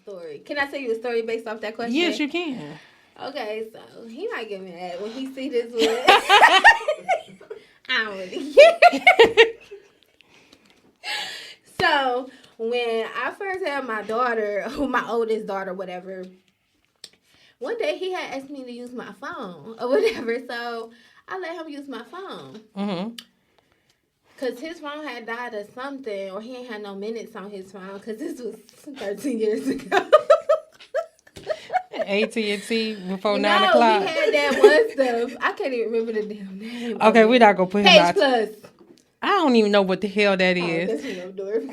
story. Can I tell you a story based off that question? Yes, you can. Okay, so he might get mad when he see this one. I don't really care. So when I first had my daughter, my oldest daughter, whatever, one day he had asked me to use my phone or whatever. So I let him use my phone. Mm-hmm. Because his phone had died or something, or he ain't had no minutes on his phone, because this was 13 years ago. AT&T before 9 o'clock. No, he had that one stuff. I can't even remember the damn name. Okay, we're not going to put him Page out. Plus. I don't even know what the hell that is. That's what I'm doing.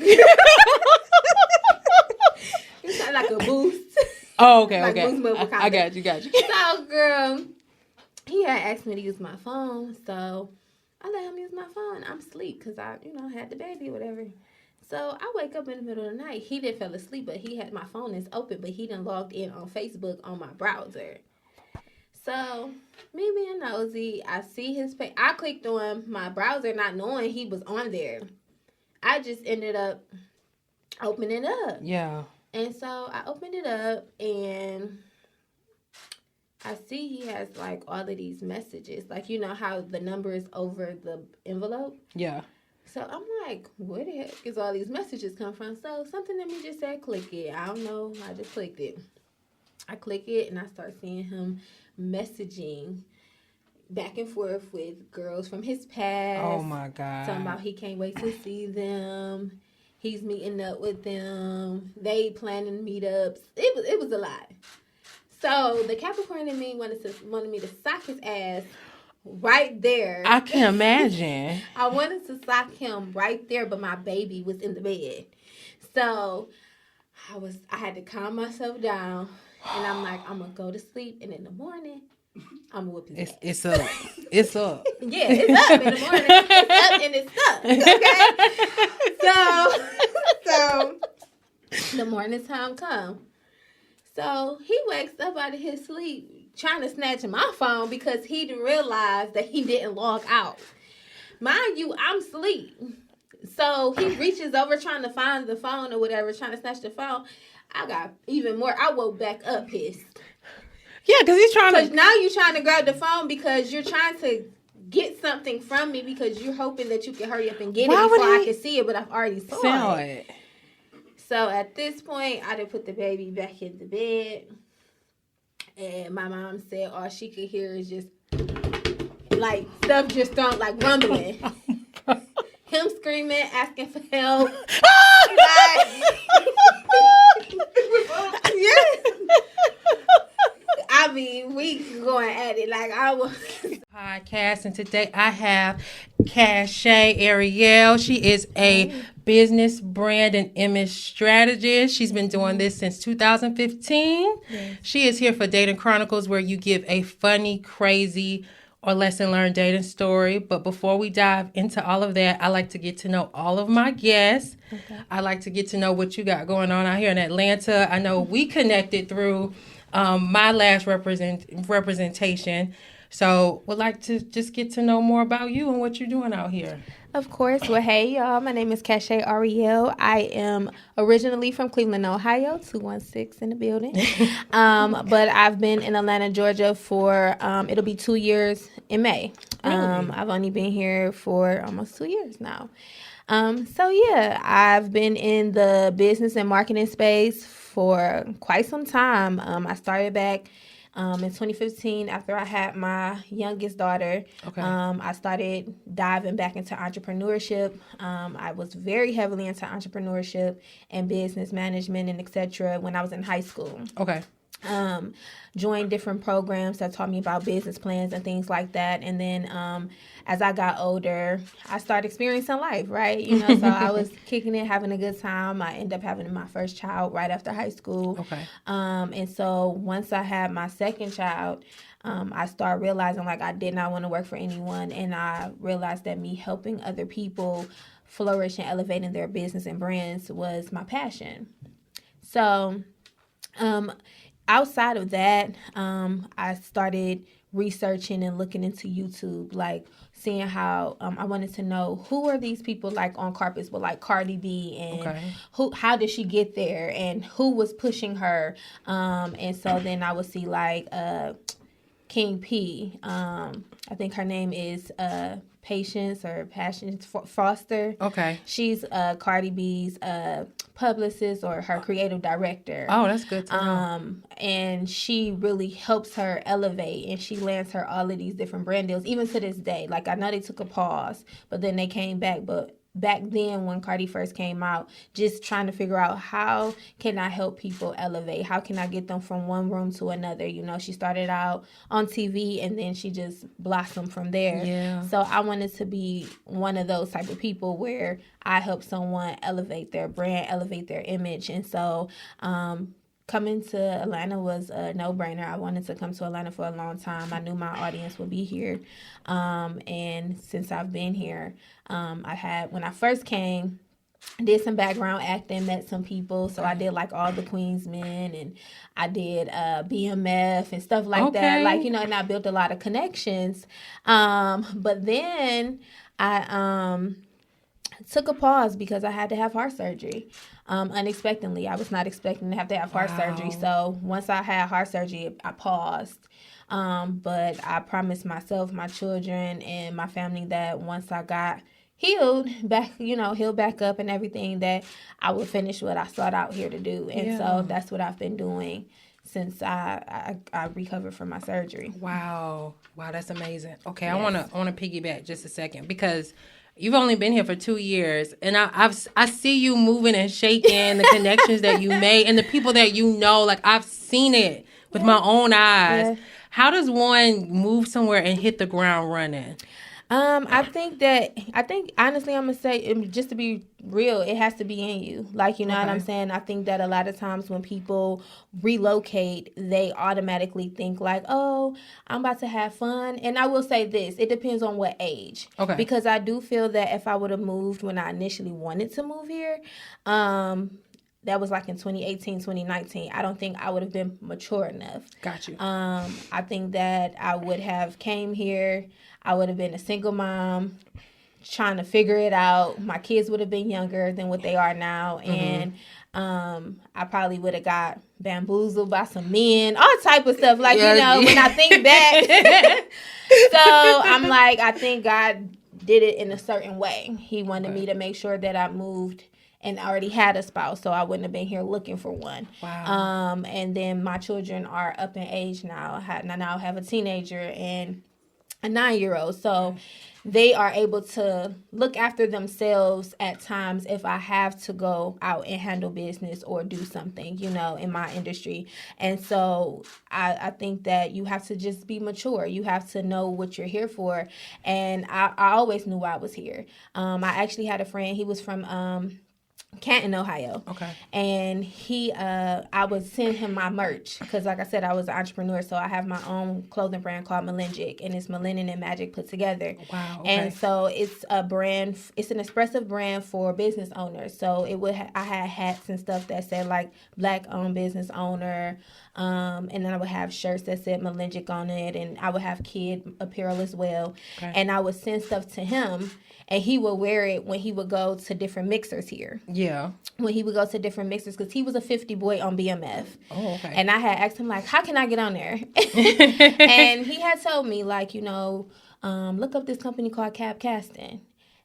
It's kind of like a boost. Oh, okay, Like okay. Boost Mobile I got you. So, girl, he had asked me to use my phone, so I let him use my phone. I'm asleep because I, had the baby or whatever. So I wake up in the middle of the night. He didn't fell asleep, but he had my phone is open, but he done logged in on Facebook on my browser. So me being nosy, I see his page. I clicked on my browser not knowing he was on there. I just ended up opening it up. Yeah. And so I opened it up and I see he has like all of these messages. Like, you know how the number is over the envelope? Yeah. So I'm like, where the heck is all these messages come from? So something in me just said, click it. I don't know. I just clicked it. I click it and I start seeing him messaging back and forth with girls from his past. Oh, my God. Talking about he can't wait to see them. He's meeting up with them. They planning meetups. It was a lot. So the Capricorn in me wanted me to sock his ass right there. I can imagine. I wanted to sock him right there, but my baby was in the bed. So I had to calm myself down, and I'm like, I'm gonna go to sleep, and in the morning, I'm gonna whoop his ass. It's up. It's up. Yeah, it's up in the morning. It's up and it's stuck. Okay. So the morning time come. So he wakes up out of his sleep trying to snatch my phone because he didn't realize that he didn't log out. Mind you, I'm asleep. So he reaches over trying to find the phone or whatever, trying to snatch the phone. I got even more. I woke back up pissed. Yeah, because he's trying to. Because now you're trying to grab the phone because you're trying to get something from me because you're hoping that you can hurry up and get it before I can see it, but I've already saw it. So at this point, I done put the baby back in the bed. And my mom said all she could hear is just, like, stuff just don't, like, rumbling. Him screaming, asking for help. Yeah. I mean, we going at it like I was. Podcast, and today I have Cashe Arielle. She is a business brand and image strategist. She's been doing this since 2015. Yes. She is here for Dating Chronicles, where you give a funny, crazy, or lesson learned dating story. But before we dive into all of that, I like to get to know all of my guests. Okay. I like to get to know what you got going on out here in Atlanta. I know we connected through my last representation. So would like to just get to know more about you and what you're doing out here. Of course. Well, hey, y'all. My name is Cashe Arielle. I am originally from Cleveland, Ohio, 216 in the building. But I've been in Atlanta, Georgia for, it'll be 2 years in May. Really? I've only been here for almost 2 years now. So, yeah, I've been in the business and marketing space for quite some time. I started back in 2015 after I had my youngest daughter. Okay. I started diving back into entrepreneurship. I was very heavily into entrepreneurship and business management and etc. when I was in high school. Okay. Joined different programs that taught me about business plans and things like that. And then as I got older, I started experiencing life, right? So I was kicking it, having a good time. I ended up having my first child right after high school. Okay. And so once I had my second child, I started realizing like I did not want to work for anyone. And I realized that me helping other people flourish and elevating their business and brands was my passion. So outside of that, I started researching and looking into YouTube, like seeing how I wanted to know who are these people like on carpets with like Cardi B, and how did she get there, and who was pushing her, and so then I would see like King P. I think her name is Patience Foster. Okay. She's Cardi B's publicist or her creative director. Oh, that's good to know. And she really helps her elevate, and she lands her all of these different brand deals, even to this day. Like, I know they took a pause, but then they came back. But back then when Cardi first came out, just trying to figure out how can I help people elevate? How can I get them from one room to another? You know, she started out on TV and then she just blossomed from there. Yeah. So I wanted to be one of those type of people where I help someone elevate their brand, elevate their image. And so coming to Atlanta was a no-brainer. I wanted to come to Atlanta for a long time. I knew my audience would be here. And since I've been here, when I first came, I did some background acting, met some people. So I did like all the Queens Men, and I did BMF and stuff like that. Like, you know, and I built a lot of connections. But then I took a pause because I had to have heart surgery. Unexpectedly. I was not expecting to have heart surgery. So once I had heart surgery, I paused. But I promised myself, my children, and my family that once I got healed back up and everything, that I would finish what I sought out here to do. And so that's what I've been doing since I recovered from my surgery. Wow, that's amazing. Okay, yes. I want to piggyback just a second, because you've only been here for 2 years, and I see you moving and shaking, the connections that you made and the people that you know. Like, I've seen it with my own eyes. Yeah. How does one move somewhere and hit the ground running? I think honestly, I'm going to say, just to be real, it has to be in you. Like, you know what I'm saying? I think that a lot of times when people relocate, they automatically think like, oh, I'm about to have fun. And I will say this, it depends on what age. Okay. Because I do feel that if I would have moved when I initially wanted to move here, that was like in 2018, 2019. I don't think I would have been mature enough. Got you. I think that I would have came here. I would have been a single mom trying to figure it out. My kids would have been younger than what they are now. Mm-hmm. And I probably would have got bamboozled by some men, all type of stuff. Like, you know, when I think back. So I'm like, I think God did it in a certain way. He wanted me to make sure that I moved and already had a spouse, so I wouldn't have been here looking for one. Wow. And then my children are up in age now. I now have a teenager and a 9-year-old. So they are able to look after themselves at times if I have to go out and handle business or do something, you know, in my industry. And so I think that you have to just be mature. You have to know what you're here for. And I always knew why I was here. I actually had a friend, he was from Canton, Ohio. Okay. And I would send him my merch because, like I said, I was an entrepreneur, so I have my own clothing brand called Melingic, and it's melanin and magic put together. Wow. Okay. And so it's a brand. It's an expressive brand for business owners. So I had hats and stuff that said like Black-owned business owner. And then I would have shirts that said Melingic on it, and I would have kid apparel as well. Okay. And I would send stuff to him, and he would wear it when he would go to different mixers here. Yeah. When he would go to different mixers, because he was a 50 boy on BMF. Oh, okay. And I had asked him, like, how can I get on there? And he had told me, like, you know, look up this company called Cab Casting.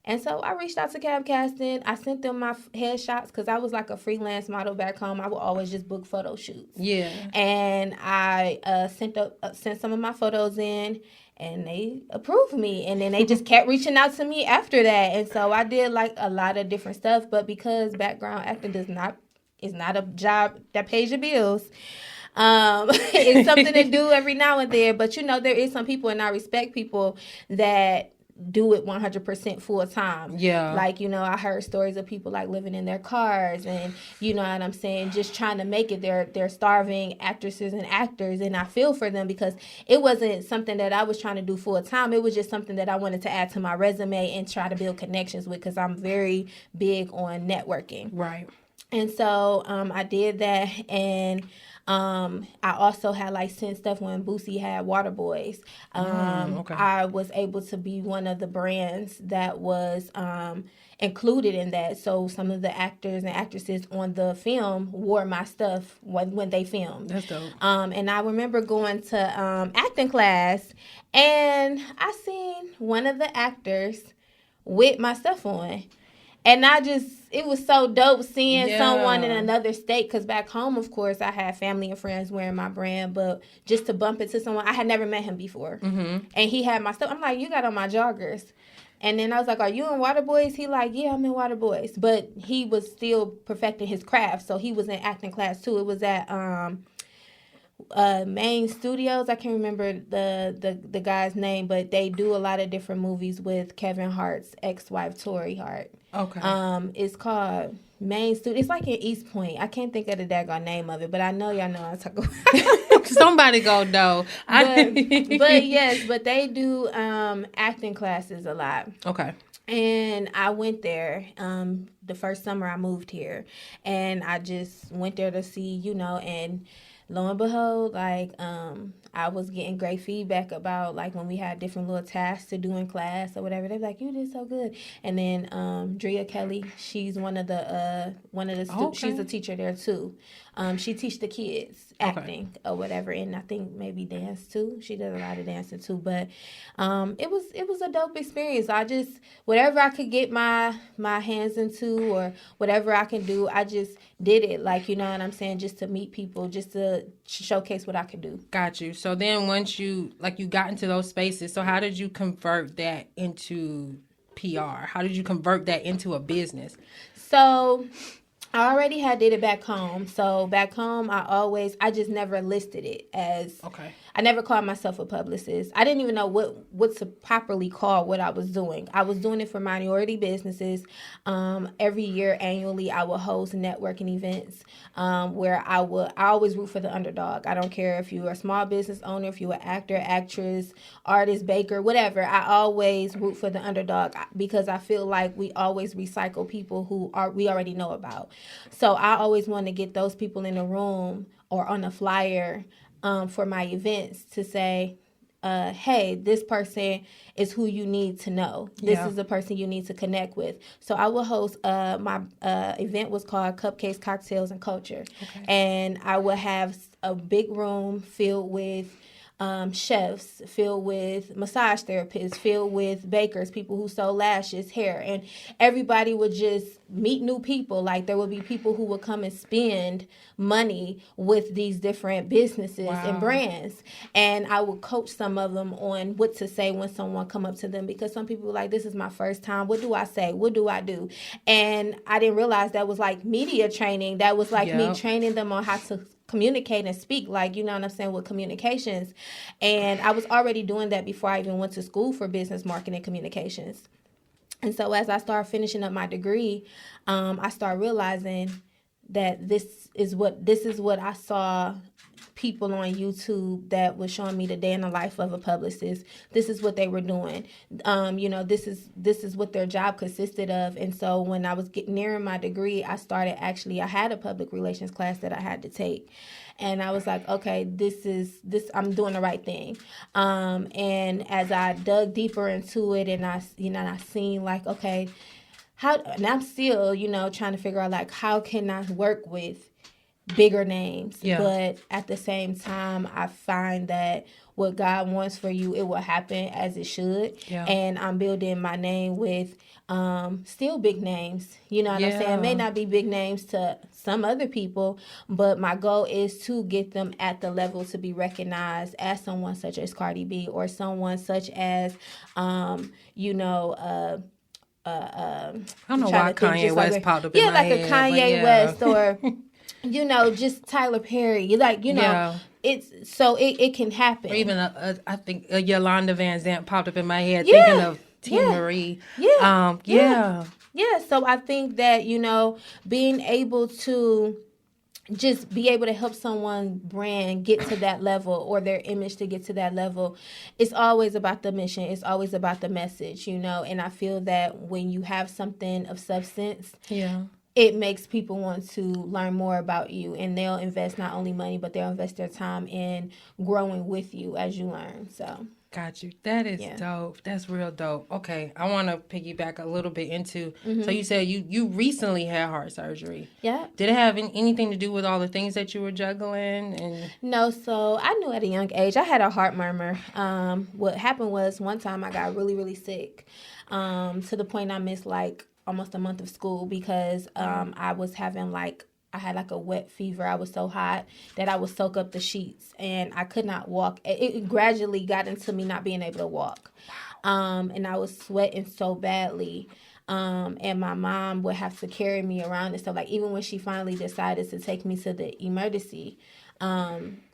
And so I reached out to Cab Casting. I sent them my headshots because I was like a freelance model back home. I would always just book photo shoots. Yeah. And I sent some of my photos in, and they approved me. And then they just kept reaching out to me after that. And so I did like a lot of different stuff. But because background acting is not a job that pays your bills, it's something to do every now and then. But, you know, there is some people, and I respect people that do it 100% full time. Yeah. Like, you know, I heard stories of people like living in their cars and, you know what I'm saying, just trying to make it. They're starving actresses and actors, and I feel for them because it wasn't something that I was trying to do full time. It was just something that I wanted to add to my resume and try to build connections with, because I'm very big on networking. Right. And so I did that, and I also had like sent stuff when Boosie had Water Boys. Okay. I was able to be one of the brands that was included in that. So some of the actors and actresses on the film wore my stuff when they filmed. That's dope. And I remember going to acting class, and I seen one of the actors with my stuff on. And it was so dope seeing someone in another state. Because back home, of course, I had family and friends wearing my brand. But just to bump into someone, I had never met him before. Mm-hmm. And he had my stuff. I'm like, you got on my joggers. And then I was like, are you in Water Boys? He like, yeah, I'm in Water Boys. But he was still perfecting his craft. So he was in acting class, too. It was at Main Studios. I can't remember the guy's name. But they do a lot of different movies with Kevin Hart's ex-wife, Tori Hart. Okay. It's called Main Studio. It's like in East Point. I can't think of the daggone name of it, but I know y'all know what I'm talking about. Somebody go know. But yes, but they do acting classes a lot. Okay. And I went there the first summer I moved here, and I just went there to see, and lo and behold, like I was getting great feedback about like when we had different little tasks to do in class or whatever. They're like, you did so good. And then Drea Kelly, she's one of the she's a teacher there too. She teach the kids acting or whatever, and I think maybe dance too. She does a lot of dancing too. But it was a dope experience. I just whatever I could get my hands into or whatever I can do, I just did it. Like, you know what I'm saying, just to meet people, just to showcase what I could do. Got you. So then once you got into those spaces, so how did you convert that into PR? How did you convert that into a business? So I already had did it back home. So back home, I just never listed it as. Okay. I never called myself a publicist. I didn't even know what to properly call what I was doing. I was doing it for minority businesses. Every year, annually, I will host networking events where I always root for the underdog. I don't care if you're a small business owner, if you're an actor, actress, artist, baker, whatever. I always root for the underdog because I feel like we always recycle people we already know about. So I always want to get those people in the room or on a flyer for my events to say, hey, this person is who you need to know. This is the person you need to connect with. So I will host, my event was called Cupcakes, Cocktails, and Culture. Okay. And I will have a big room filled with chefs, filled with massage therapists, filled with bakers, people who sew lashes, hair, and everybody would just meet new people. Like there would be people who would come and spend money with these different businesses and brands, and I would coach some of them on what to say when someone come up to them, because some people were like, this is my first time, what do I say, what do I do? And I didn't realize that was like media training. That was like me training them on how to communicate and speak, like, you know what I'm saying, with communications. And I was already doing that before I even went to school for business marketing communications. And so as I started finishing up my degree, I started realizing that this is what I saw people on YouTube that was showing me the day in the life of a publicist. This is what they were doing. This is what their job consisted of. And so when I was getting nearing my degree, I had a public relations class that I had to take. And I was like, okay, this I'm doing the right thing. And as I dug deeper into it, and I seen like, okay, and I'm still, trying to figure out like, how can I work with bigger names? But at the same time, I find that what God wants for you, it will happen as it should. And I'm building my name with still big names. You know what I'm saying? It may not be big names to some other people, but my goal is to get them at the level to be recognized as someone such as Cardi B, or someone such as I don't know why Kanye West popped up in my head. Yeah, like a Kanye West, or just Tyler Perry. It's so it can happen. Or even I think Yolanda Van Zant popped up in my head, thinking of Tina Marie. So I think that being able to just be able to help someone brand get to that level, or their image to get to that level, it's always about the mission. It's always about the message, and I feel that when you have something of substance, it makes people want to learn more about you, and they'll invest not only money, but they'll invest their time in growing with you as you learn. So got you. That is yeah. dope. That's real dope. Okay, I want to piggyback a little bit into. So you said you recently had heart surgery. Yeah. Did it have anything to do with all the things that you were juggling? And No, so I knew at a young age I had a heart murmur. What happened was one time I got really, really sick, to the point I missed like almost a month of school because I was having I had like a wet fever. I was so hot that I would soak up the sheets and I could not walk. It gradually got into me not being able to walk. And I was sweating so badly. And my mom would have to carry me around and stuff. Like even when she finally decided to take me to the emergency,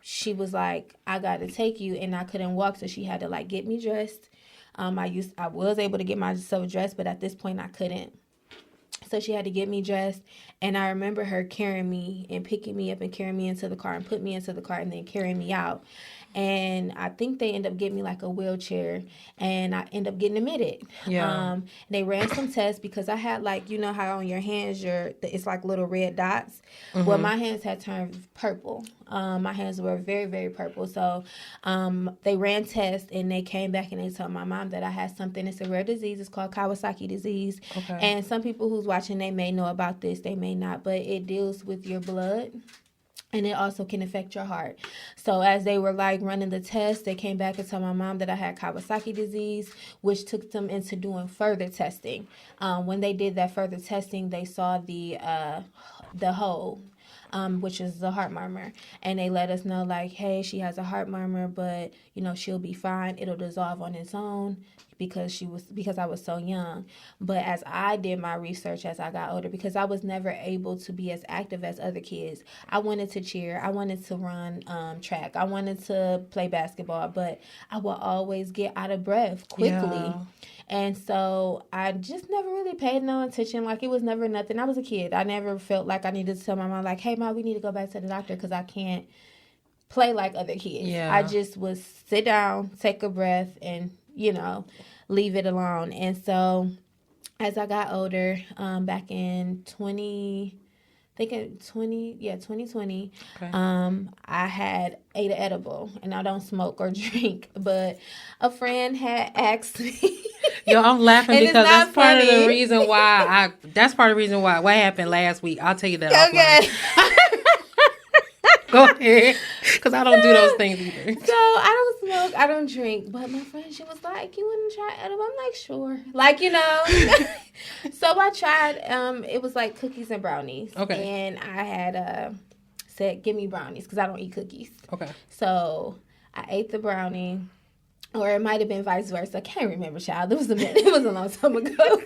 she was like, I got to take you. And I couldn't walk. So she had to like get me dressed. I was able to get myself dressed, but at this point I couldn't. So she had to get me dressed, and I remember her carrying me and picking me up and carrying me into the car and put me into the car and then carrying me out. And I think they end up getting me like a wheelchair, and I end up getting admitted. Yeah. They ran some tests because I had like, you know how on your hands it's like little red dots. Well, my hands had turned purple. My hands were very, very purple. So they ran tests, and they came back and they told my mom that I had something. It's a rare disease. It's called Kawasaki disease. Okay. And some people who's watching, they may know about this. They may not. But it deals with your blood. And it also can affect your heart. So as they were like running the test, they came back and told my mom that I had Kawasaki disease, which took them into doing further testing. When they did that further testing, they saw the hole, which is the heart murmur. And they let us know like, hey, she has a heart murmur, but you know, she'll be fine. It'll dissolve on its own. Because I was so young. But as I did my research as I got older, because I was never able to be as active as other kids. I wanted to cheer. I wanted to run track. I wanted to play basketball, but I would always get out of breath quickly. Yeah. And so I just never really paid no attention. Like it was never nothing. I was a kid. I never felt like I needed to tell my mom like, hey, Mom, we need to go back to the doctor because I can't play like other kids. Yeah. I just would sit down, take a breath, and leave it alone. And so as I got older, back in 2020, okay. I had ate an edible, and I don't smoke or drink, but a friend had asked me. Yo, I'm laughing because that's part of the reason why what happened last week. I'll tell you that. Okay. Go ahead, because I don't do those things either. So I don't smoke, I don't drink, but my friend, she was like, you want to try edible? I'm like, sure. Like, So I tried, it was like cookies and brownies. Okay. And I had said, give me brownies, because I don't eat cookies. Okay. So I ate the brownie. Or it might have been vice versa. I can't remember, child. It was a long time ago.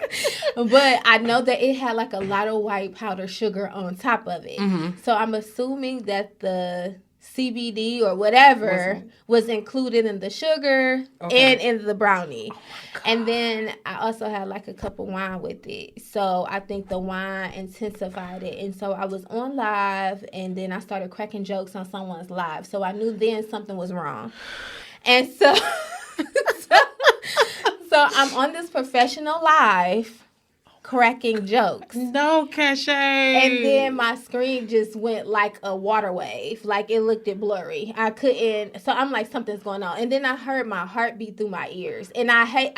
But I know that it had like a lot of white powdered sugar on top of it. Mm-hmm. So I'm assuming that the CBD or whatever was included in the sugar and in the brownie. Oh, and then I also had like a cup of wine with it. So I think the wine intensified it. And so I was on live, and then I started cracking jokes on someone's live. So I knew then something was wrong. And so... So I'm on this professional live cracking jokes. No, Cashe. And then my screen just went like a water wave. Like it looked blurry. I couldn't. So I'm like, something's going on. And then I heard my heartbeat through my ears. And I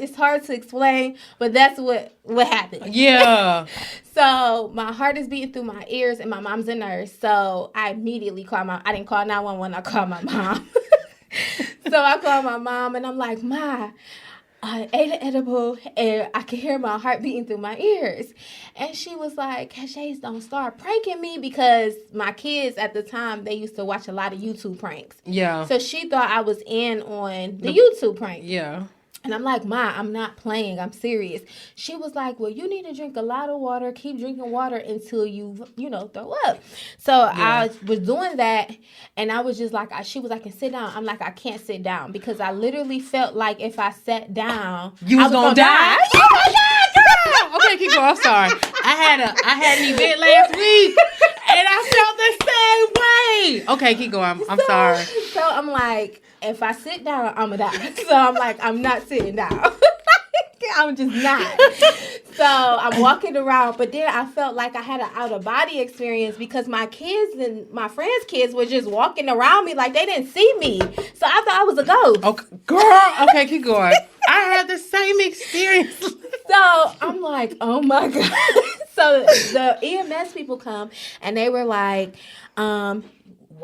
it's hard to explain, but that's what happened. Yeah. So my heart is beating through my ears, and my mom's a nurse. So I immediately I didn't call 911. I called my mom. So I called my mom, and I'm like, Ma, I ate an edible, and I could hear my heart beating through my ears. And she was like, Cashe, don't start pranking me, because my kids at the time, they used to watch a lot of YouTube pranks. Yeah. So she thought I was in on the YouTube prank. Yeah. And I'm like, Ma, I'm not playing. I'm serious. She was like, well, you need to drink a lot of water. Keep drinking water until you throw up. So I was doing that, and I was just like, she was like, sit down. I'm like, I can't sit down, because I literally felt like if I sat down, I was gonna die. Oh my God, girl. Okay, keep going. I'm sorry. I had an event last week, and I felt the same way. Okay, keep going. I'm sorry. So I'm like, if I sit down, I'm gonna die. So I'm like, I'm not sitting down. I'm just not. So I'm walking around, but then I felt like I had an out of body experience because my kids and my friends' kids were just walking around me like they didn't see me. So I thought I was a ghost. Okay, girl. Okay, keep going. I had the same experience. So I'm like, oh my God. So the EMS people come and they were like, why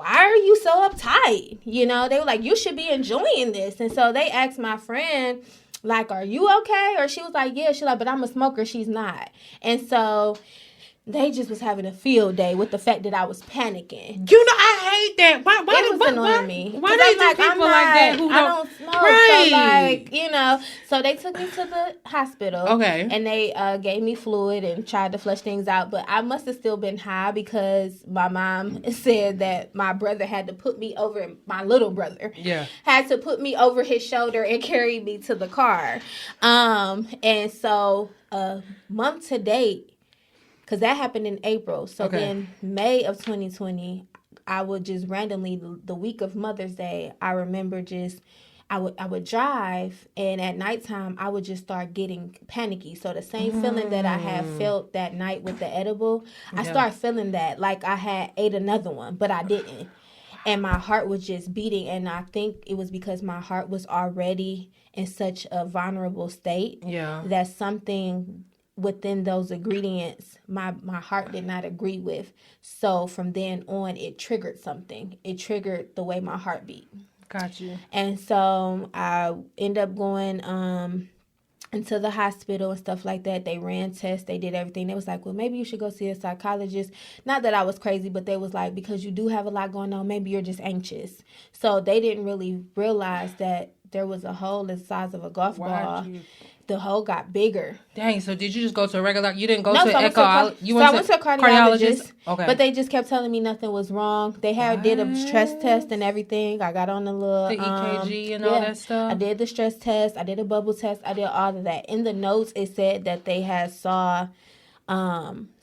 are you so uptight? You know, they were like, you should be enjoying this. And so they asked my friend, like, are you okay? Or she was like, yeah. She's like, but I'm a smoker. She's not. And so they just was having a field day with the fact that I was panicking. You know, I hate that. Why It was annoying me. Why they do people like that who I don't smoke. Right. So, like, you know. So they took me to the hospital. Okay. And they gave me fluid and tried to flush things out. But I must have still been high because my mom said that my brother had to put me over, my little brother. Yeah. Had to put me over his shoulder and carry me to the car. And so a month to date, because that happened in April. So then May of 2020, I would just randomly, the week of Mother's Day, I remember just, I would drive, and at nighttime, I would just start getting panicky. So the same feeling that I had felt that night with the edible, I started feeling that, like I had ate another one, but I didn't. And my heart was just beating, and I think it was because my heart was already in such a vulnerable state that something within those ingredients my heart did not agree with. So from then on, it triggered something. It triggered the way my heart beat. Got you. And so I ended up going into the hospital and stuff like that. They ran tests. They did everything. They was like, well, maybe you should go see a psychologist. Not that I was crazy, but they was like, because you do have a lot going on, maybe you're just anxious. So they didn't really realize that there was a hole the size of a golf ball. The hole got bigger. Dang, so did you just go to a regular? You didn't go to an echo? I went to a cardiologist. Okay. But they just kept telling me nothing was wrong. They did a stress test and everything. I got on the little... The EKG and all that stuff? I did the stress test. I did a bubble test. I did all of that. In the notes, it said that they had saw...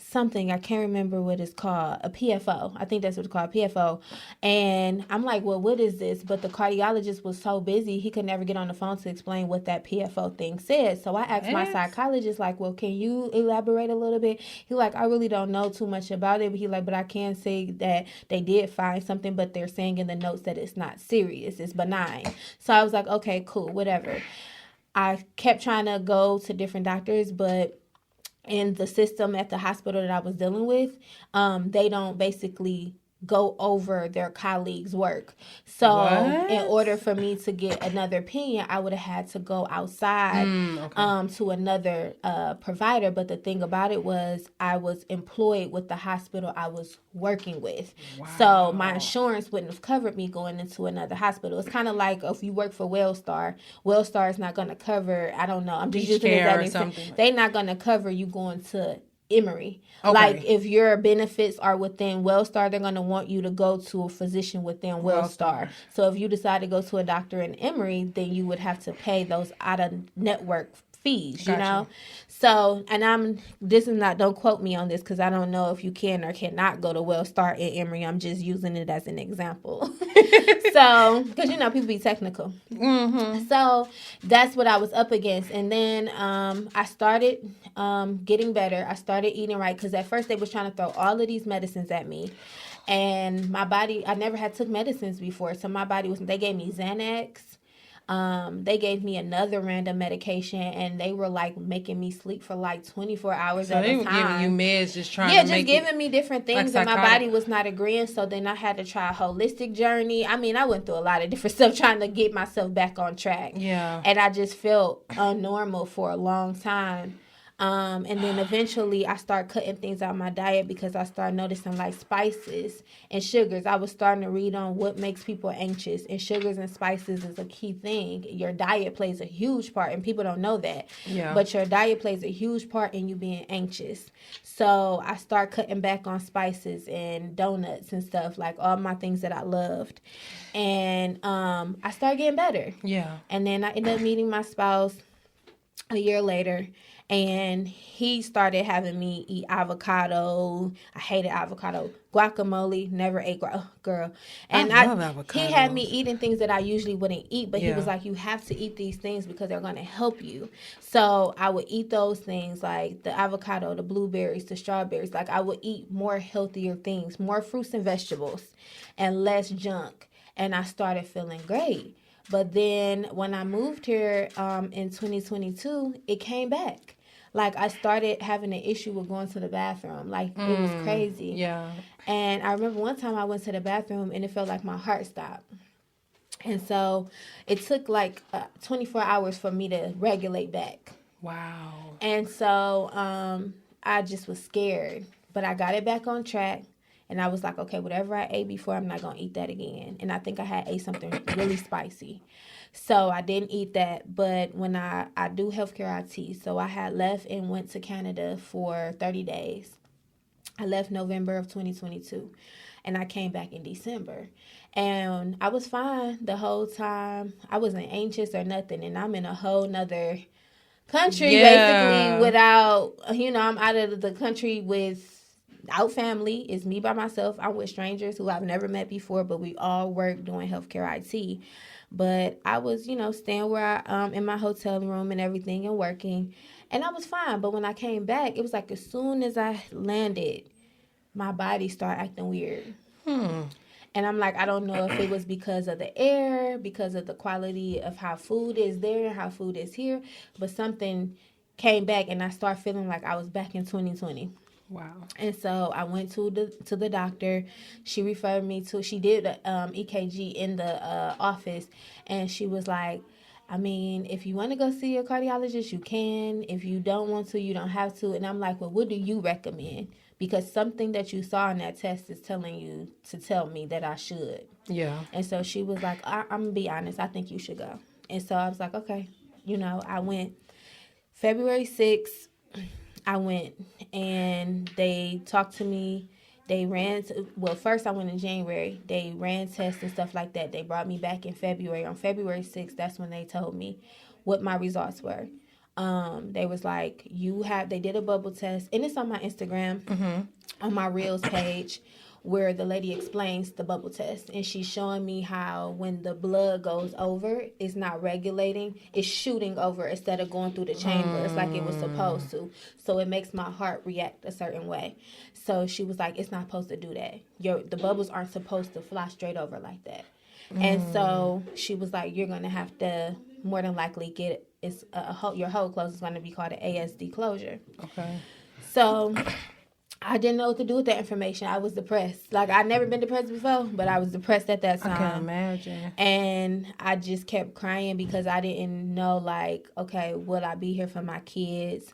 something, I can't remember what it's called, a PFO. I think that's what it's called, PFO. And I'm like, well, what is this? But the cardiologist was so busy, he could never get on the phone to explain what that PFO thing said. So I asked my psychologist, like, well, can you elaborate a little bit? He like, I really don't know too much about it. But he like, but I can say that they did find something, but they're saying in the notes that it's not serious. It's benign. So I was like, okay, cool, whatever. I kept trying to go to different doctors, but in the system at the hospital that I was dealing with, they don't basically go over their colleagues' work. So in order for me to get another opinion, I would have had to go outside to another provider. But the thing about it was I was employed with the hospital I was working with. Wow. So my insurance wouldn't have covered me going into another hospital. It's kind of like if you work for Wellstar. Wellstar is not going to cover, I don't know, I'm just using it as an example. They're not going to cover you going to Emory. Okay. Like if your benefits are within Wellstar, they're going to want you to go to a physician within Wellstar. So if you decide to go to a doctor in Emory, then you would have to pay those out of network fees, you know? So, and don't quote me on this because I don't know if you can or cannot go to Wellstar in Emory. I'm just using it as an example. So, because, people be technical. Mm-hmm. So, that's what I was up against. And then I started getting better. I started eating right because at first they was trying to throw all of these medicines at me. And my body, I never had took medicines before. So, my body they gave me Xanax. They gave me another random medication, and they were like making me sleep for like 24 hours at a time. So they were giving you meds, just giving me different things, like and my body was not agreeing. So then I had to try a holistic journey. I mean, I went through a lot of different stuff trying to get myself back on track. Yeah, and I just felt unnormal for a long time. And then eventually I started cutting things out of my diet because I started noticing like spices and sugars. I was starting to read on what makes people anxious, and sugars and spices is a key thing. Your diet plays a huge part, and people don't know that. Yeah. But your diet plays a huge part in you being anxious. So I started cutting back on spices and donuts and stuff, like all my things that I loved. And I started getting better. Yeah. And then I ended up meeting my spouse a year later. And he started having me eat avocado. I hated avocado. Guacamole, never ate girl. And I love he had me avocados. eating things that I usually wouldn't eat, but he was Yeah. like, you have to eat these things because they're going to help you. So I would eat those things like the avocado, the blueberries, the strawberries. Like I would eat more healthier things, more fruits and vegetables, and less junk. And I started feeling great. But then when I moved here in 2022, it came back. Like I started having an issue with going to the bathroom. Like it was crazy. Yeah. And I remember one time I went to the bathroom and it felt like my heart stopped. And so it took like 24 hours for me to regulate back. Wow. And so I just was scared. But I got it back on track. And I was like, okay, whatever I ate before, I'm not going to eat that again. And I think I had ate something really spicy. So I didn't eat that. But when I do healthcare IT, so I had left and went to Canada for 30 days. I left November of 2022. And I came back in December. And I was fine the whole time. I wasn't anxious or nothing. And I'm in a whole nother country, basically, without, I'm out of the country without family. It's me by myself. I'm with strangers who I've never met before, but we all work doing healthcare IT. But I was, staying where in my hotel room and everything and working, and I was fine. But when I came back, it was like as soon as I landed, my body started acting weird. And I'm like, I don't know if it was because of the air, because of the quality of how food is there and how food is here, but something came back and I started feeling like I was back in 2020. Wow. And so I went to the doctor. She referred me to, she did a EKG in the office, and she was like, I mean, if you want to go see a cardiologist, you can. If you don't want to, you don't have to. And I'm like, well, what do you recommend? Because something that you saw in that test is telling you to tell me that I should. Yeah. And so she was like, I'm going to be honest, I think you should go. And so I was like, okay. I went February 6th. I went and they talked to me. They first I went in January. They ran tests and stuff like that. They brought me back in February. On February 6th, that's when they told me what my results were. They was like, they did a bubble test, and it's on my Instagram, on my Reels page, where the lady explains the bubble test, and she's showing me how when the blood goes over, it's not regulating, it's shooting over instead of going through the chambers like it was supposed to. So it makes my heart react a certain way. So she was like, it's not supposed to do that. The bubbles aren't supposed to fly straight over like that. And so she was like, you're going to have to more than likely get your whole closure is going to be called an ASD closure. Okay. So I didn't know what to do with that information. I was depressed. Like, I'd never been depressed before, but I was depressed at that time. I can imagine. And I just kept crying because I didn't know, like, okay, will I be here for my kids?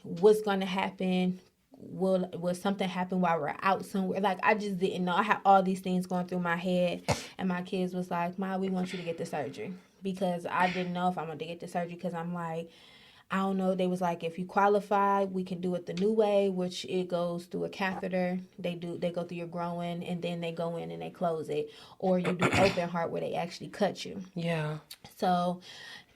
What's going to happen? Will something happen while we're out somewhere? Like, I just didn't know. I had all these things going through my head. And my kids was like, Ma, we want you to get the surgery. Because I didn't know if I wanted to get the surgery because I'm like, I don't know. They was like, if you qualify, we can do it the new way, which it goes through a catheter. They go through your groin, and then they go in and they close it. Or you do open heart where they actually cut you. Yeah. So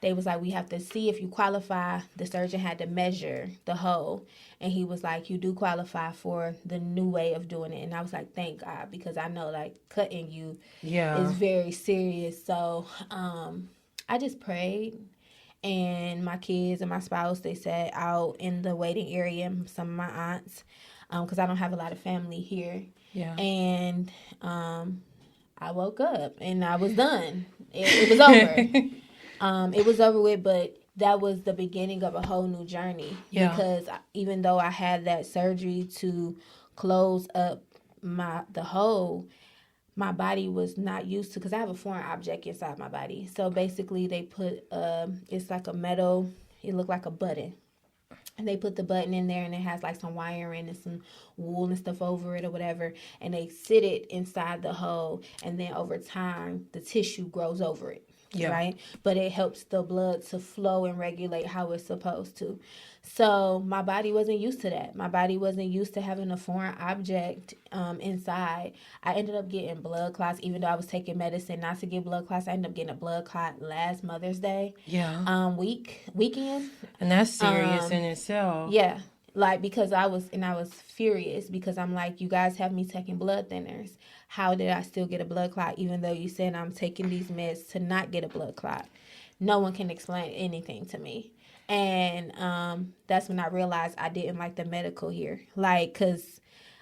they was like, we have to see if you qualify. The surgeon had to measure the hole. And he was like, you do qualify for the new way of doing it. And I was like, thank God, because I know, like, cutting you is very serious. So I just prayed. And my kids and my spouse, they sat out in the waiting area, some of my aunts, because I don't have a lot of family here. Yeah. And I woke up and I was done. It was over. It was over with, but that was the beginning of a whole new journey. Yeah. Because even though I had that surgery to close up the hole, my body was not used to, because I have a foreign object inside my body. So basically they put, it's like a metal, it looked like a button. And they put the button in there, and it has like some wiring and some wool and stuff over it or whatever. And they sit it inside the hole, and then over time, the tissue grows over it. right? But it helps the blood to flow and regulate how it's supposed to. So my body wasn't used to that. My body wasn't used to having a foreign object inside. I ended up getting blood clots, even though I was taking medicine not to get blood clots. I ended up getting a blood clot last Mother's Day weekend. And that's serious in itself. Yeah. Like, because I was furious because I'm like, you guys have me taking blood thinners. How did I still get a blood clot even though you said I'm taking these meds to not get a blood clot? No one can explain anything to me. And that's when I realized I didn't like the medical here. Like, because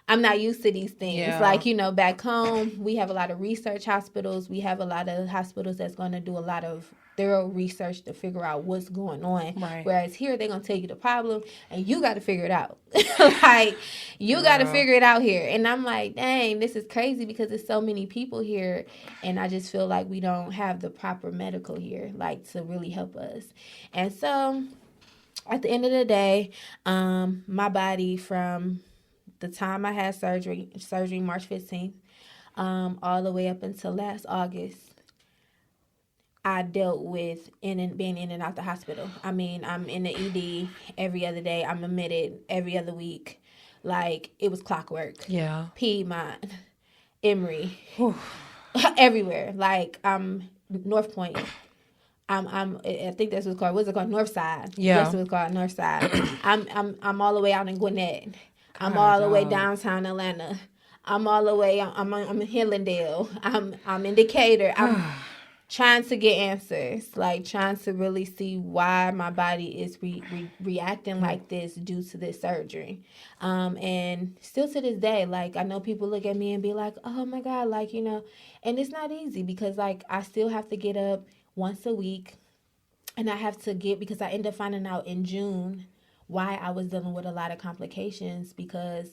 I'm not used to these things. Yeah. Like, back home, we have a lot of research hospitals. We have a lot of hospitals that's going to do a lot of thorough research to figure out what's going on. Right. Whereas here, they're going to tell you the problem, and you got to figure it out. Like, you got to figure it out here. And I'm like, dang, this is crazy because there's so many people here, and I just feel like we don't have the proper medical here, like, to really help us. And so, at the end of the day, my body from the time I had surgery March 15th, all the way up until last August, I dealt with being in and out the hospital. I mean, I'm in the ED every other day. I'm admitted every other week. Like, it was clockwork. Yeah. Piedmont, Emory, everywhere. Like, North Point. I think that's what it's called. What's it called? North Side. Yeah. That's what it's called. North Side. I'm all the way out in Gwinnett. I'm all the way downtown Atlanta. I'm all the way. I'm in Hillendale. I'm in Decatur. I'm trying to get answers, like trying to really see why my body is reacting like this due to this surgery. And still to this day, like, I know people look at me and be like, oh my God, like, and it's not easy because, like, I still have to get up once a week, and I have to because I ended up finding out in June why I was dealing with a lot of complications, because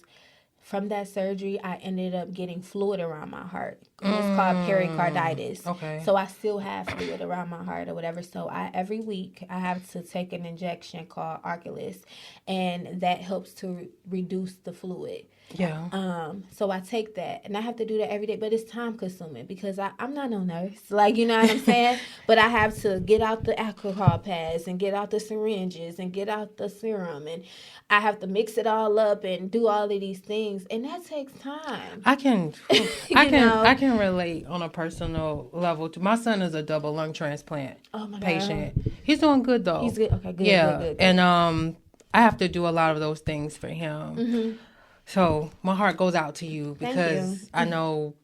from that surgery, I ended up getting fluid around my heart. And it's called pericarditis. Okay. So I still have fluid around my heart or whatever. So every week, I have to take an injection called Arcalyst, and that helps to reduce the fluid. Yeah. So I take that, and I have to do that every day, but it's time consuming because I'm not no nurse. Like, you know what I'm saying? But I have to get out the alcohol pads and get out the syringes and get out the serum, and I have to mix it all up and do all of these things, and that takes time. I can relate on a personal level. My son is a double lung transplant patient. God. He's doing good though. He's good. Okay, good. Yeah, good. And I have to do a lot of those things for him. Mm-hmm. So my heart goes out to you because I know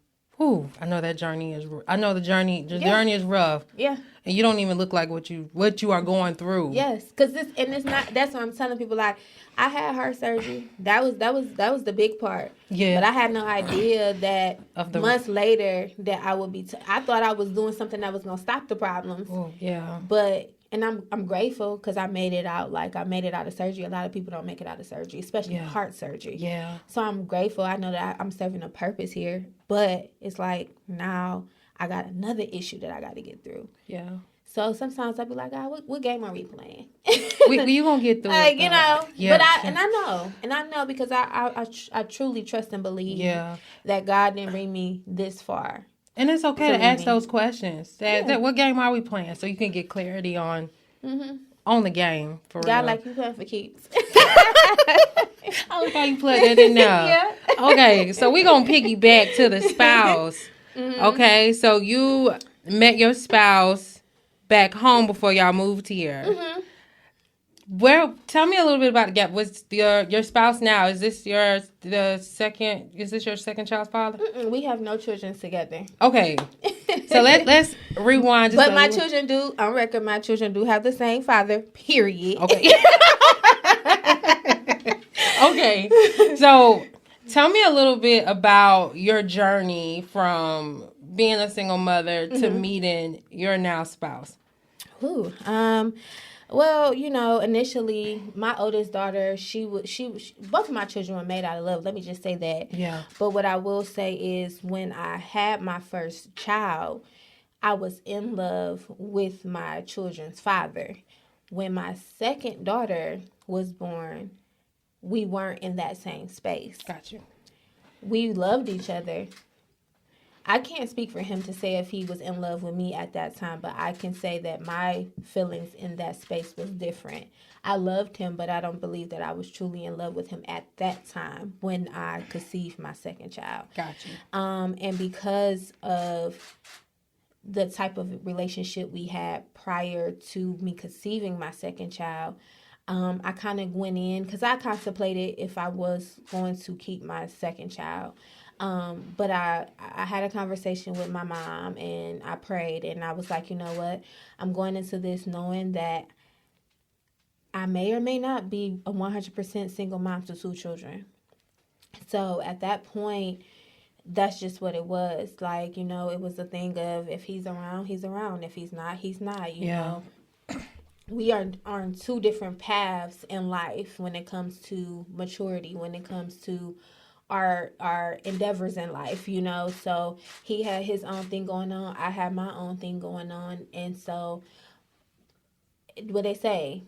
that journey is. I know the journey. The journey is rough. Yeah. And you don't even look like what you are going through. Yes, because it's not. That's what I'm telling people. Like, I had heart surgery. That was the big part. Yeah. But I had no idea that months later that I would be. I thought I was doing something that was gonna stop the problems. Oh yeah. But. And I'm grateful because I made it out. Like, I made it out of surgery. A lot of people don't make it out of surgery, especially heart surgery. Yeah. So I'm grateful. I know that I'm serving a purpose here. But it's like, now I got another issue that I got to get through. Yeah. So sometimes I'll be like, God, what game are we playing? You gonna get through it. Yeah. But I know because I truly trust and believe that God didn't bring me this far. And it's okay to ask those questions. That what game are we playing? So you can get clarity on the game. For real. God, like, you playing for keeps. I like how you plug that in there. Yeah. Okay, so we're going to piggyback to the spouse. Mm-hmm. Okay, so you met your spouse back home before y'all moved here. Mm-hmm. Tell me a little bit about the gap. Was your spouse now? Is this your second child's father? Mm-mm, we have no children together. Okay, so let's rewind. But my children do. On record, my children do have the same father. Period. Okay. Okay. So tell me a little bit about your journey from being a single mother to meeting your now spouse. Ooh. Well, initially, my oldest daughter, both of my children were made out of love. Let me just say that. Yeah. But what I will say is when I had my first child, I was in love with my children's father. When my second daughter was born, we weren't in that same space. Got you. We loved each other. I can't speak for him to say if he was in love with me at that time, but I can say that my feelings in that space was different. I loved him, but I don't believe that I was truly in love with him at that time when I conceived my second child. Gotcha. And because of the type of relationship we had prior to me conceiving my second child, I kind of went in because I contemplated if I was going to keep my second child. But I had a conversation with my mom and I prayed and I was like, you know what? I'm going into this knowing that I may or may not be a 100% single mom to 2 children. So at that point, that's just what it was. Like, it was a thing of if he's around, he's around. If he's not, he's not, you know. We are on 2 different paths in life when it comes to maturity, when it comes to our endeavors in life, So he had his own thing going on. I had my own thing going on. And so what they say,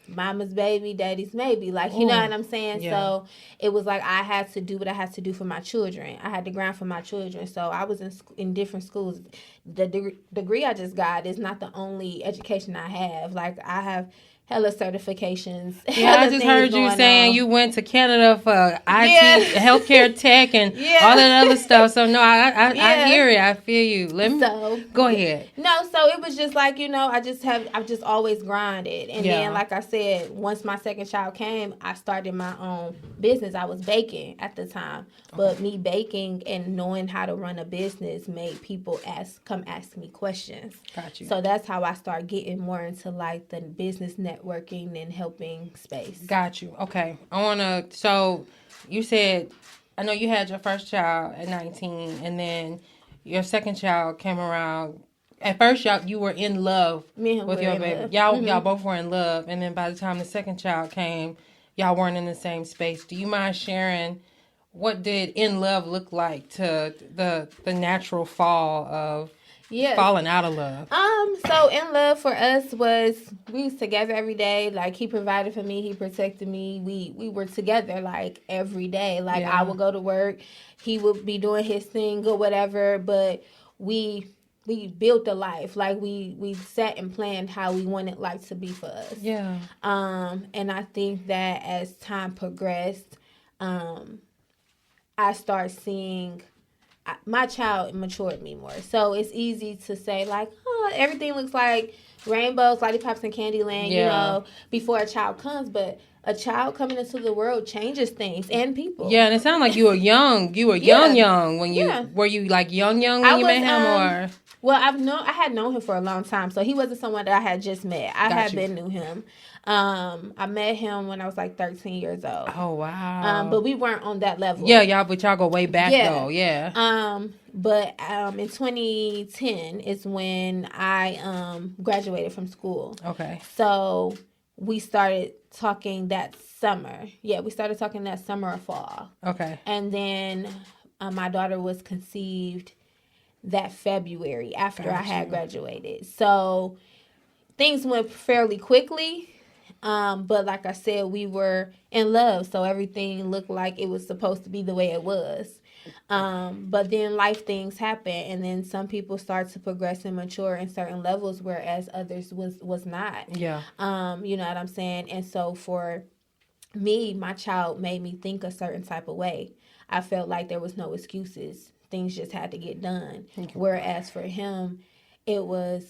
mama's baby, daddy's maybe, like, you know what I'm saying? Yeah. So it was like I had to do what I had to do for my children. I had to grind for my children. So I was in different schools. The degree I just got is not the only education I have. Like, I have hella certifications. Yeah, I just heard you saying you went to Canada for IT, healthcare tech, and all that other stuff. So, no, I hear it. I feel you. Go ahead. No, so it was just like, I've just always grinded. And then, like I said, once my second child came, I started my own business. I was baking at the time. But me baking and knowing how to run a business made people come ask me questions. Got you. So that's how I started getting more into, like, the business networking and helping space. Got you. Okay. So you said, I know you had your first child at 19 and then your second child came around. At first, you were in love with your baby. Y'all both were in love. And then by the time the second child came, y'all weren't in the same space. Do you mind sharing what did in love look like to the natural fall of falling out of love? So in love for us was we was together every day. Like, he provided for me, he protected me. We were together like every day. Like, I would go to work, he would be doing his thing or whatever. But we built a life. Like, we sat and planned how we wanted life to be for us. Yeah. And I think that as time progressed, I start seeing my child matured me more. So it's easy to say, like, oh, everything looks like rainbows, lollipops, and Candyland, before a child comes. But a child coming into the world changes things and people. Yeah, and it sounded like you were young. You were young when you were you like young when you met him, or? Well, I had known him for a long time, so he wasn't someone that I had just met. I had been knew him. I met him when I was like 13 years old. Oh, wow. But we weren't on that level. Yeah, but y'all go way back though. Yeah. But in 2010 is when I graduated from school. Okay. So we started talking that summer. Yeah, we started talking that summer or fall. Okay. And then my daughter was conceived that February after I had graduated. So things went fairly quickly. But like I said, we were in love. So everything looked like it was supposed to be the way it was. But then life things happen. And then some people start to progress and mature in certain levels, whereas others was not. Yeah. You know what I'm saying? And so for me, my child made me think a certain type of way. I felt like there was no excuses. Things just had to get done. Whereas for him, it was,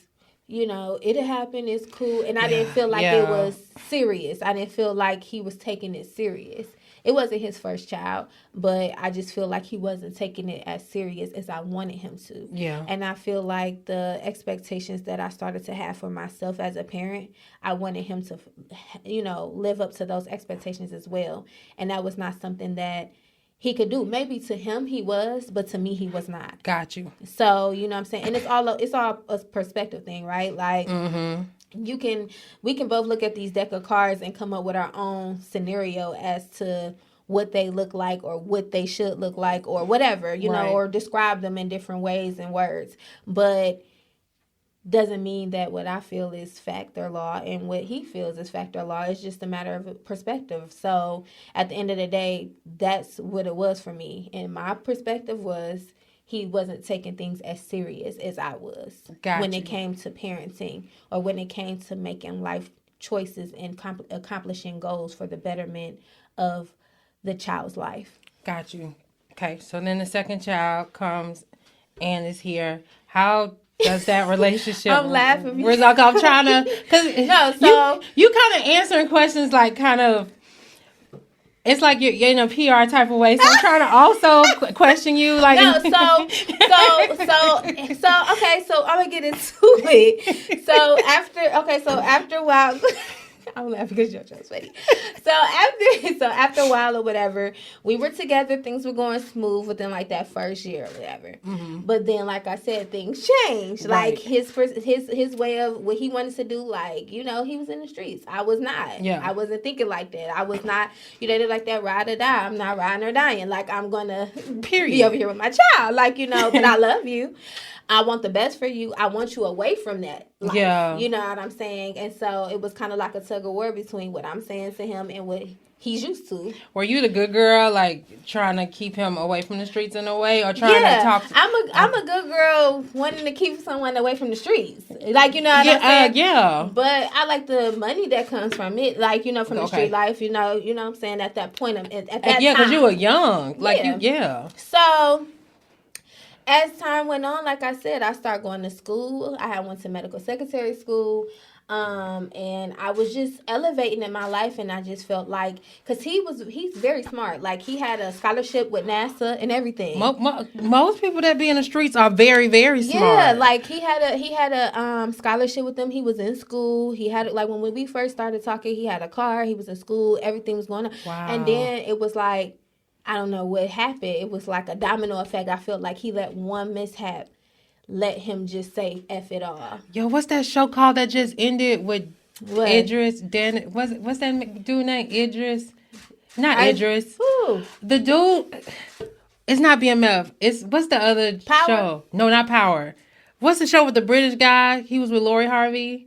it happened, it's cool. And I didn't feel like it was serious. I didn't feel like he was taking it serious. It wasn't his first child, but I just feel like he wasn't taking it as serious as I wanted him to. Yeah. And I feel like the expectations that I started to have for myself as a parent, I wanted him to, live up to those expectations as well. And that was not something that he could do. Maybe to him he was, but to me he was not. Got you. So, you know what I'm saying? And it's all a perspective thing, right? Like, we can both look at these deck of cards and come up with our own scenario as to what they look like or what they should look like or whatever, know, or describe them in different ways and words. But doesn't mean that what I feel is fact or law and what he feels is fact or law. It's just a matter of perspective. So at the end of the day, that's what it was for me. And my perspective was he wasn't taking things as serious as I was when it came to parenting or when it came to making life choices and accomplishing goals for the betterment of the child's life. Got you. Okay, so then the second child comes and is here. How does that relationship? I'm laughing. I'm trying to, because you kind of answering questions like kind of. It's like you're in a PR type of way, so I'm trying to also question you. Like okay, so I'm gonna get into it. So after a while. I'm laughing because your joke's funny. So after a while or whatever, we were together. Things were going smooth within like that first year or whatever. Mm-hmm. But then, like I said, things changed. Right. Like his way of what he wanted to do. Like, you know, he was in the streets. I was not. Yeah. I wasn't thinking like that. I was not. You know, they're like that ride or die. I'm not riding or dying. Like I'm gonna be over here with my child. Like, you know, but I love you. I want the best for you. I want you away from that life. Yeah. You know what I'm saying? And so it was kind of like a tug of war between what I'm saying to him and what he's used to. Were you the good girl, like trying to keep him away from the streets in a way, or trying to talk to I'm a good girl wanting to keep someone away from the streets. Like, you know what I'm saying? Yeah. But I like the money that comes from it. Like, you know, from the street life, you know what I'm saying? At that point, at that time. Yeah, because you were young. Like, So as time went on, like I said, I started going to school. I went to medical secretary school. And I was just elevating in my life, and I just felt like, because he's very smart. Like, he had a scholarship with NASA and everything. Most people that be in the streets are very, very smart. Yeah, like he had a scholarship with them. He was in school. He had, like, when we first started talking, he had a car. He was in school. Everything was going on. Wow. And then it was like, I don't know what happened. It was like a domino effect. I felt like he let one mishap let him just say F it all. Yo, what's that show called that just ended with Idris? What's that dude named Idris? Idris. Who? The dude. It's not BMF. What's the other Power? Show? No, not Power. What's the show with the British guy? He was with Lori Harvey.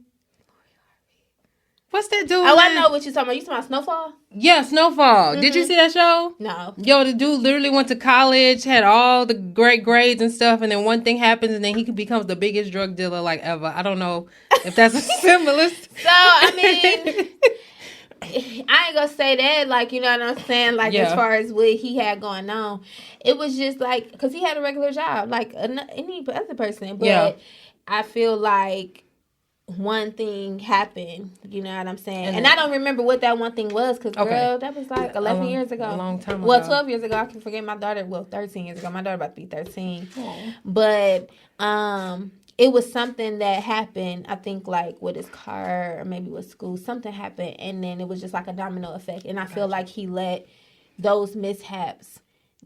What's that dude? Oh, I know what you're talking about. You talking about Snowfall? Yeah, Snowfall. Mm-hmm. Did you see that show? No. Yo, the dude literally went to college, had all the great grades and stuff, and then one thing happens, and then he becomes the biggest drug dealer like ever. I don't know if that's a similar. So, I mean, I ain't gonna say that, like, you know what I'm saying? Like, as far as what he had going on, it was just like, because he had a regular job, like any other person. But I feel like one thing happened, you know what I'm saying? And I don't remember what that one thing was, because, girl, that was like 11 years ago. A long time ago. Well, 12 years ago. I can forget my daughter. Well, 13 years ago. My daughter about to be 13. Aww. But it was something that happened, I think, like, with his car or maybe with school. Something happened, and then it was just like a domino effect. And I feel like he let those mishaps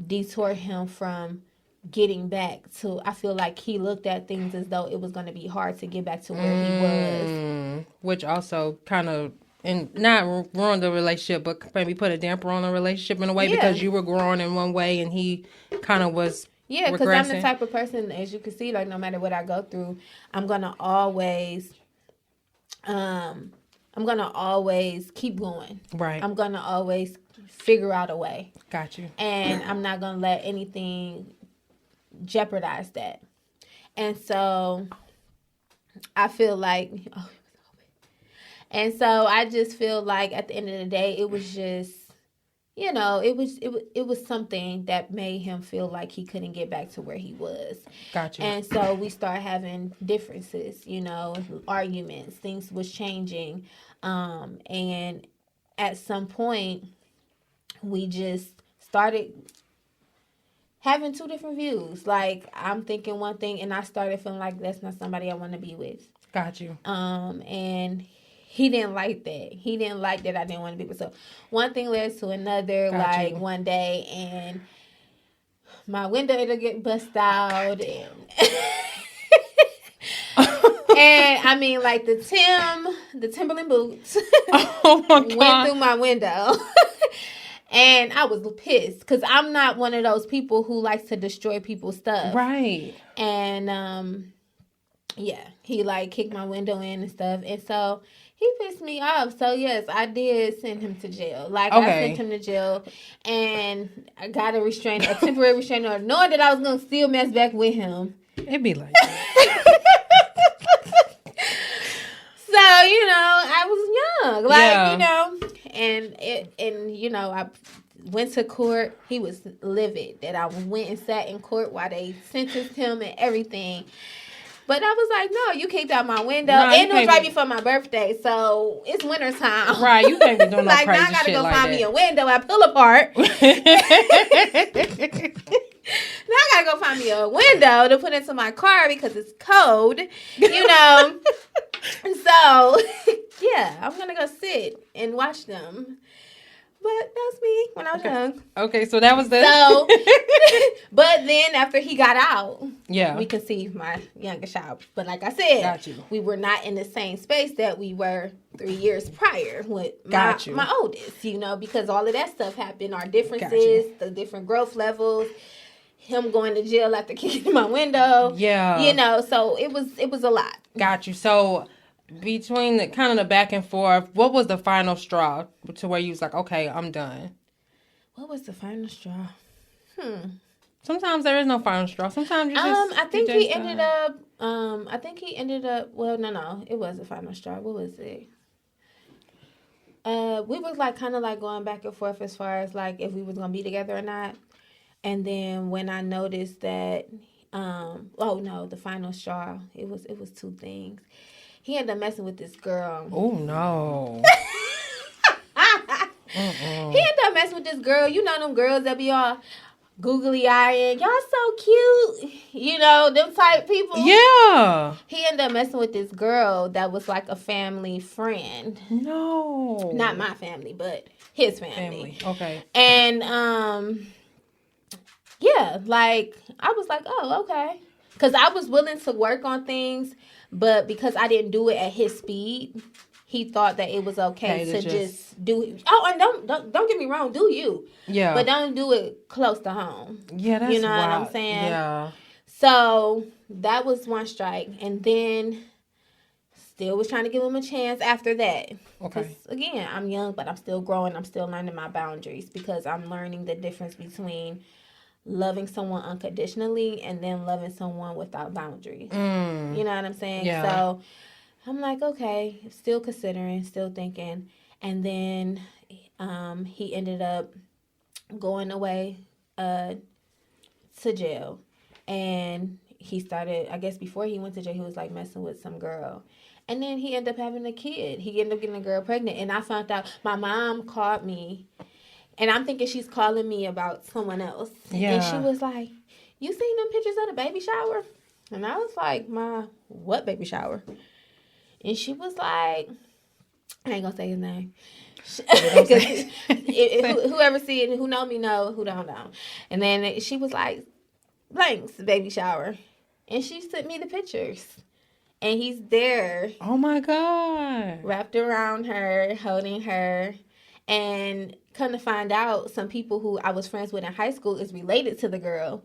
detour him from getting back to, I feel like he looked at things as though it was going to be hard to get back to where he was. Which also kind of, and not ruined the relationship, but maybe put a damper on the relationship in a way, because you were growing in one way and he kind of was because I'm the type of person, as you can see, like, no matter what I go through, I'm going to always keep going. Right. I'm going to always figure out a way. Got you. And I'm not going to let anything jeopardize that. And so I feel like I just feel like at the end of the day, it was just, you know, it was something that made him feel like he couldn't get back to where he was. Gotcha. And so we start having differences, you know, arguments, things was changing. And at some point we just started having two different views. Like, I'm thinking one thing, and I started feeling like that's not somebody I want to be with. Got you. And he didn't like that. He didn't like that I didn't want to be with. So one thing led to another. Got you. One day, and my window it'll get bust out, and and I mean, like, the Timberland boots oh my God. went through my window. And I was pissed, because I'm not one of those people who likes to destroy people's stuff. Right. And Yeah, he like kicked my window in and stuff, and so he pissed me off. So yes, I did send him to jail. Like I sent Okay. him to jail, and I got a temporary restraining order, knowing that I was gonna still mess back with him. It'd be like that. So I was young, like and I went to court. He was livid that I went and sat in court while they sentenced him and everything. But I was like, no, you kicked out my window. No, and it was right before my birthday, so it's wintertime. Right, you can't be doing no like, crazy now I gotta shit go like find that. me a window at Pull Apart. Now I gotta go find me a window to put into my car because it's cold, So, yeah, I'm gonna go sit and watch them. But that's me when I was young. Okay, so that was the... So, but then after he got out, yeah, we conceived my youngest child. But like I said, got you. We were not in the same space that we were 3 years prior with my oldest, because all of that stuff happened, our differences, the different growth levels, him going to jail after kicking my window. Yeah. So it was a lot. Got you. So between the kind of the back and forth, what was the final straw to where you was like, okay, I'm done? What was the final straw? Sometimes there is no final straw. Sometimes you just... I think he ended up. Well, no, it was the final straw. What was it? We was like kind of like going back and forth as far as like if we was gonna be together or not. And then when I noticed that, the final straw. It was two things. He ended up messing with this girl. Oh no. He ended up messing with this girl. You know them girls that be all googly eyeing. Y'all so cute. Them type people. Yeah. He ended up messing with this girl that was like a family friend. No. Not my family, but his family. Okay. And yeah, like I was like, oh, okay. Because I was willing to work on things, but because I didn't do it at his speed, he thought that it was okay to just do it. Oh, and don't get me wrong, do you? Yeah. But don't do it close to home. Yeah, that's what I'm saying? Yeah. So that was one strike, and then still was trying to give him a chance after that. Okay. Because again, I'm young, but I'm still growing. I'm still learning my boundaries because I'm learning the difference between loving someone unconditionally and then loving someone without boundaries. You know what I'm saying? Yeah. So I'm like, okay, still considering, still thinking. And then he ended up going away to jail. And he started, I guess before he went to jail, he was like messing with some girl. And then he ended up having a kid. He ended up getting a girl pregnant. And I found out, my mom called me. And I'm thinking she's calling me about someone else. Yeah. And she was like, you seen them pictures of the baby shower? And I was like, Ma, what baby shower? And she was like, I ain't gonna say his name. Whoever see it, who know me know, who don't know. And then she was like, Blank's baby shower. And she sent me the pictures. And he's there. Oh my God. Wrapped around her, holding her. And come to find out, some people who I was friends with in high school is related to the girl.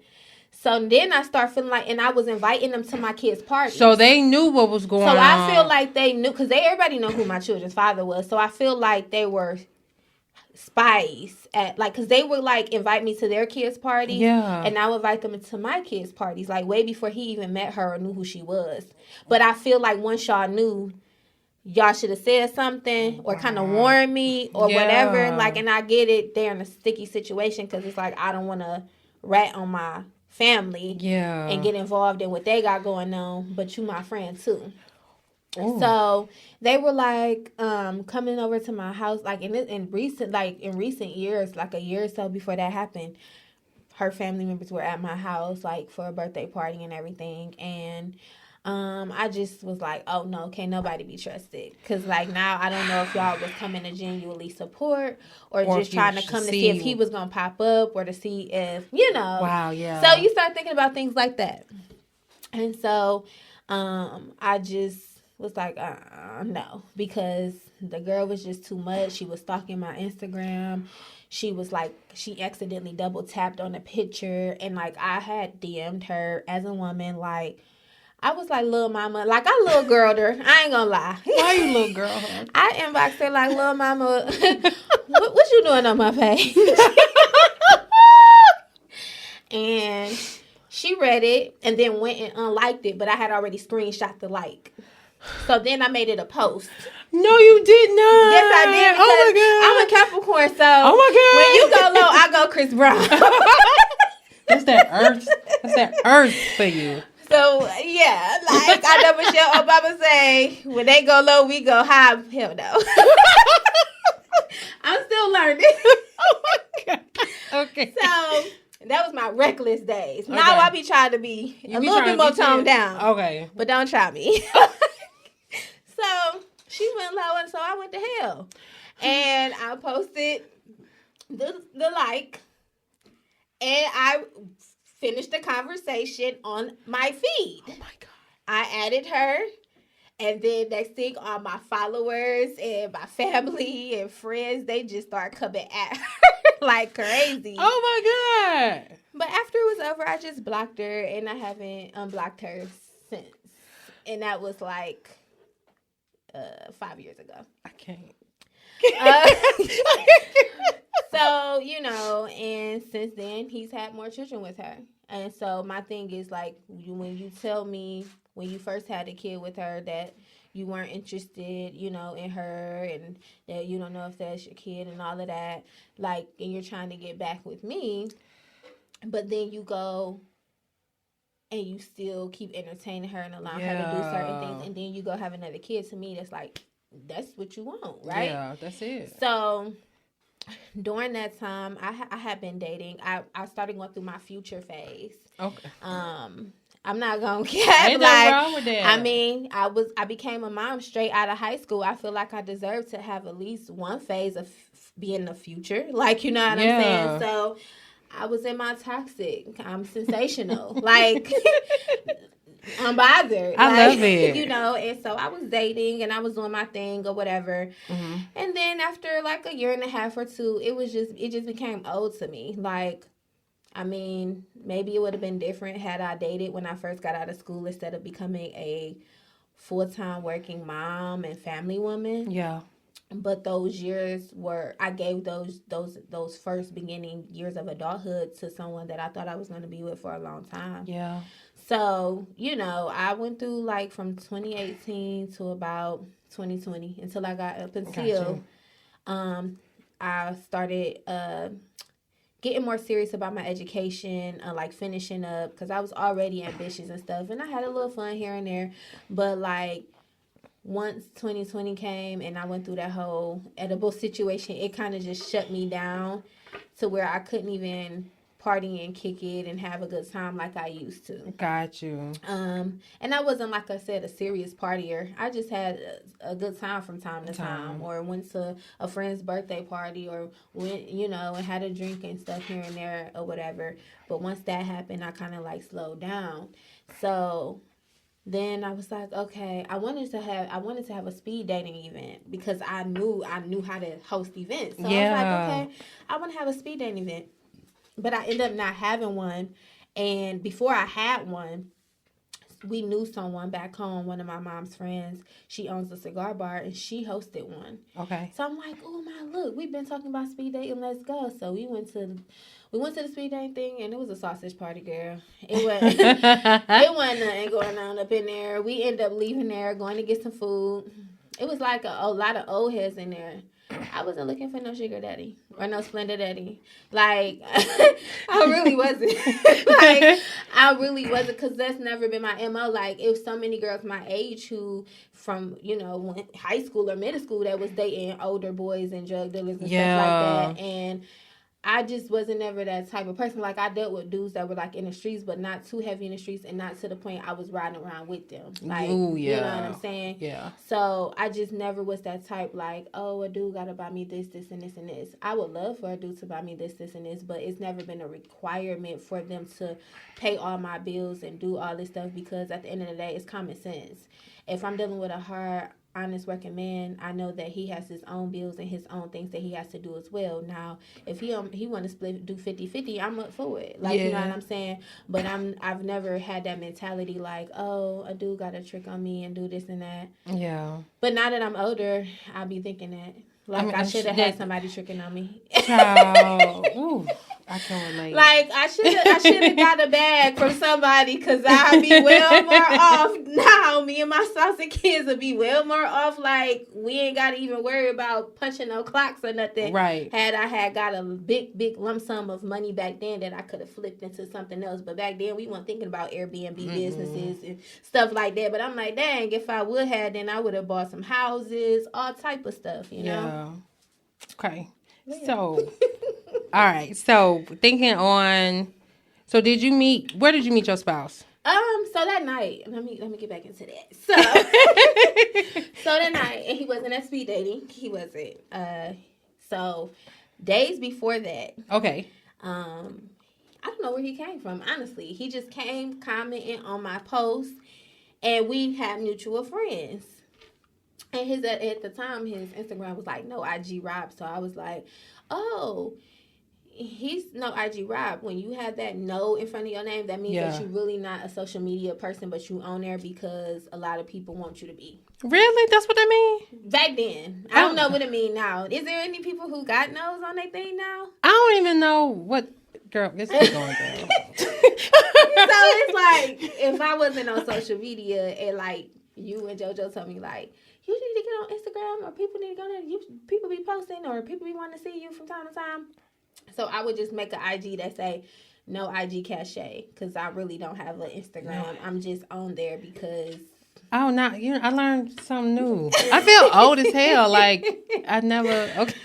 So then I start feeling like, and I was inviting them to my kids' party. So they knew what was going on. So I feel like they knew, because everybody know who my children's father was. So I feel like they were spies at, like, because they would like invite me to their kids' parties. Yeah. And I would invite them to my kids' parties, like way before he even met her or knew who she was. But I feel like once y'all knew, y'all should have said something or kind of warned me or whatever. Like, and I get it, they're in a sticky situation because it's like, I don't want to rat on my family and get involved in what they got going on, but you my friend too. Ooh. So they were like coming over to my house, like in recent years, like a year or so before that happened, her family members were at my house like for a birthday party and everything. And I just was like, oh no, can't nobody be trusted. Because like now I don't know if y'all was coming to genuinely support or just trying to come to see if he was going to pop up or to see if, Wow, yeah. So you start thinking about things like that. And so I just was like, no, because the girl was just too much. She was stalking my Instagram. She was like, she accidentally double tapped on a picture. And like I had DM'd her as a woman, like, I was like, little mama, like I little girled her. I ain't gonna lie. Why you little girl? Huh? I inboxed her like, little mama, what you doing on my page? And she read it and then went and unliked it, but I had already screenshot the like. So then I made it a post. No, you did not. Yes, I did. Oh my I'm God. a Capricorn, so Oh my God. when you go low, I go Chris Brown. That's that earth. That's that earth for you. So yeah, like I know Michelle Obama say, when they go low, we go high. Hell no. I'm still learning. Oh my God. Okay. So that was my reckless days. Okay. Now I be trying to be a little bit more toned down. Okay. But don't try me. So she went low, and so I went to hell. And I posted the like, and I finished the conversation on my feed. Oh my God. I added her, and then next thing, all my followers and my family and friends, they just start coming at her like crazy. Oh my God. But after it was over, I just blocked her, and I haven't unblocked her since. And that was like 5 years ago. I can't. So, you know, and since then, he's had more children with her. And so my thing is, like, when you tell me when you first had a kid with her that you weren't interested, you know, in her, and that you don't know if that's your kid and all of that, like, and you're trying to get back with me, but then you go and you still keep entertaining her and allowing her to do certain things, and then you go have another kid, to me, that's like, that's what you want, right? Yeah, that's it. So during that time, I had been dating. I started going through my future phase. Okay. I'm not gonna get Ain't like, nothing wrong with that. I mean, I became a mom straight out of high school. I feel like I deserve to have at least one phase of being the future. Like, you know what I'm saying? So I was in my toxic. I'm sensational. Like, I'm bothered. I love it. You know, and so I was dating and I was doing my thing or whatever. Mm-hmm. And then after like a year and a half or two, it just became old to me. Like, I mean, maybe it would have been different had I dated when I first got out of school instead of becoming a full-time working mom and family woman. Yeah. But those years I gave those first beginning years of adulthood to someone that I thought I was going to be with for a long time. Yeah. So, you know, I went through like from 2018 to about 2020 until I got up until I started getting more serious about my education, like finishing up, because I was already ambitious and stuff, and I had a little fun here and there, but like once 2020 came and I went through that whole edible situation, it kind of just shut me down to where I couldn't even party and kick it and have a good time like I used to. Got you. And I wasn't, like I said, a serious partier. I just had a good time from time to time, or went to a friend's birthday party, or went, you know, and had a drink and stuff here and there or whatever. But once that happened, I kind of like slowed down. So then I was like, okay, I wanted to have a speed dating event because I knew how to host events. So I was like, okay, I want to have a speed dating event. But I ended up not having one. And before I had one, we knew someone back home, one of my mom's friends. She owns a cigar bar, and she hosted one. Okay. So I'm like, oh, my, look, we've been talking about speed dating. Let's go. So we went to the speed dating thing, and it was a sausage party, girl. It wasn't nothing going on up in there. We ended up leaving there, going to get some food. It was like a lot of old heads in there. I wasn't looking for no sugar daddy or no Splendor daddy. Like, I really wasn't. I really wasn't, because that's never been my MO. Like, it was so many girls my age who, from, you know, high school or middle school, that was dating older boys and drug dealers and stuff like that. And I just wasn't never that type of person. Like, I dealt with dudes that were, like, in the streets, but not too heavy in the streets, and not to the point I was riding around with them. Like, Ooh, yeah. You know what I'm saying? Yeah. So, I just never was that type, like, oh, a dude got to buy me this, this, and this, and this. I would love for a dude to buy me this, this, and this, but it's never been a requirement for them to pay all my bills and do all this stuff, because at the end of the day, it's common sense. If I'm dealing with a honest working man, I know that he has his own bills and his own things that he has to do as well. Now, if he want to split do 50-50, I'm up for it. Like, you know what I'm saying? But I've never had that mentality like, oh, a dude got a trick on me and do this and that. Yeah. But now that I'm older, I'll be thinking that. Like, I should have had somebody tricking on me. Child. Ooh, I can relate. Like, I should have got a bag from somebody, because I'd be well more off now. Me and my spouse and kids would be well more off. Like, we ain't got to even worry about punching no clocks or nothing. Right. Had I had got a big lump sum of money back then that I could have flipped into something else. But back then, we weren't thinking about Airbnb businesses and stuff like that. But I'm like, dang, if I would have, then I would have bought some houses, all type of stuff, you know? Yeah. Okay. Yeah. So, all right. So, thinking on, where did you meet your spouse? So that night, let me get back into that. So that night, and he wasn't at speed dating. He wasn't. So days before that. Okay. I don't know where he came from, honestly. He just came commenting on my post, and we had mutual friends. And at the time, his Instagram was like, no IG Rob. So I was like, oh, he's no IG Rob. When you have that no in front of your name, that means that you're really not a social media person, but you on there because a lot of people want you to be. Really? That's what that mean? Back then. I don't know what it mean now. Is there any people who got no's on their thing now? I don't even know what. Girl, this is going down. So it's like, if I wasn't on social media and like you and JoJo told me like, you need to get on Instagram, or people need to go there. People be posting, or people be wanting to see you from time to time. So I would just make an IG that say, no IG Cashe, because I really don't have an Instagram. I'm just on there because... Oh, no. I learned something new. I feel old as hell. Like, I never... Okay.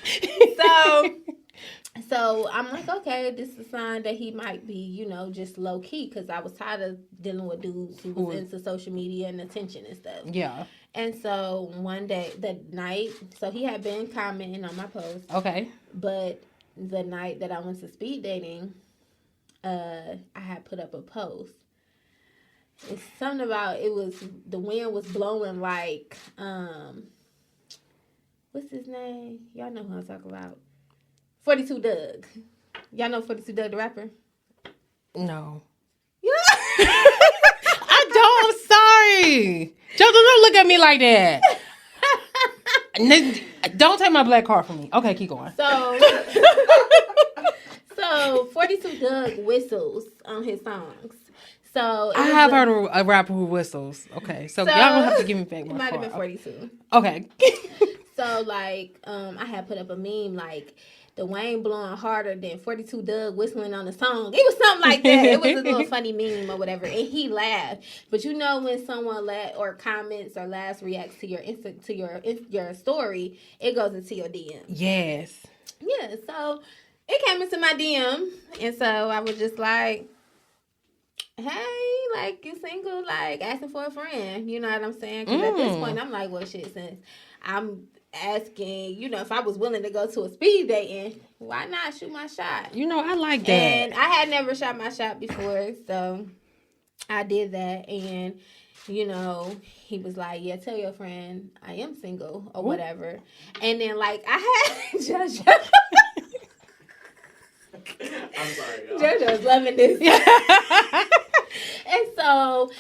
So I'm like, okay, this is a sign that he might be, just low key, because I was tired of dealing with dudes who was into social media and attention and stuff. Yeah. And so one day, the night, so he had been commenting on my post. Okay. But the night that I went to speed dating, I had put up a post. It's something about, the wind was blowing like, what's his name? Y'all know who I'm talking about. 42 Doug. Y'all know 42 Doug, the rapper? No. I don't. I'm sorry. Joe, don't look at me like that. Don't take my black card from me. Okay, keep going. So 42 Doug whistles on his songs. So I have heard a rapper who whistles. Okay, so y'all don't have to give me back my card. It might have been 42. Okay. So like, I had put up a meme like, the Wayne blowing harder than 42 Doug whistling on the song. It was something like that. It was a little funny meme or whatever. And he laughed. But when someone or comments or laughs, reacts to your story, it goes into your DM. Yes. Yeah, so it came into my DM. And so I was just like, hey, like, you single? Like, asking for a friend. You know what I'm saying? Because at this point, I'm like, well, shit, since I'm asking, if I was willing to go to a speed dating, why not shoot my shot? I like that. And I had never shot my shot before, so I did that. And, he was like, yeah, tell your friend I am single or whatever. And then, like, I had JoJo. I'm sorry, y'all. JoJo's loving this. And so,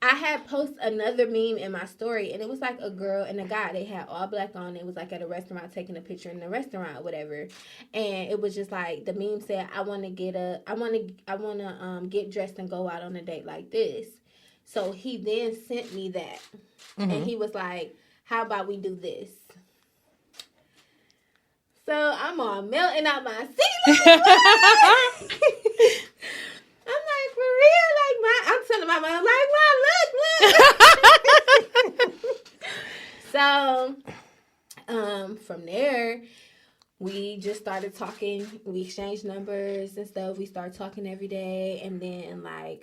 I had posted another meme in my story, and it was like a girl and a guy. They had all black on. It was like at a restaurant, taking a picture in the restaurant or whatever. And it was just like, the meme said, I want to get dressed and go out on a date like this. So he then sent me that. Mm-hmm. And he was like, how about we do this? So I'm all melting out my seat. I'm like, for real? I'm telling my mom, look. So, from there, we just started talking. We exchanged numbers and stuff. We started talking every day. And then, I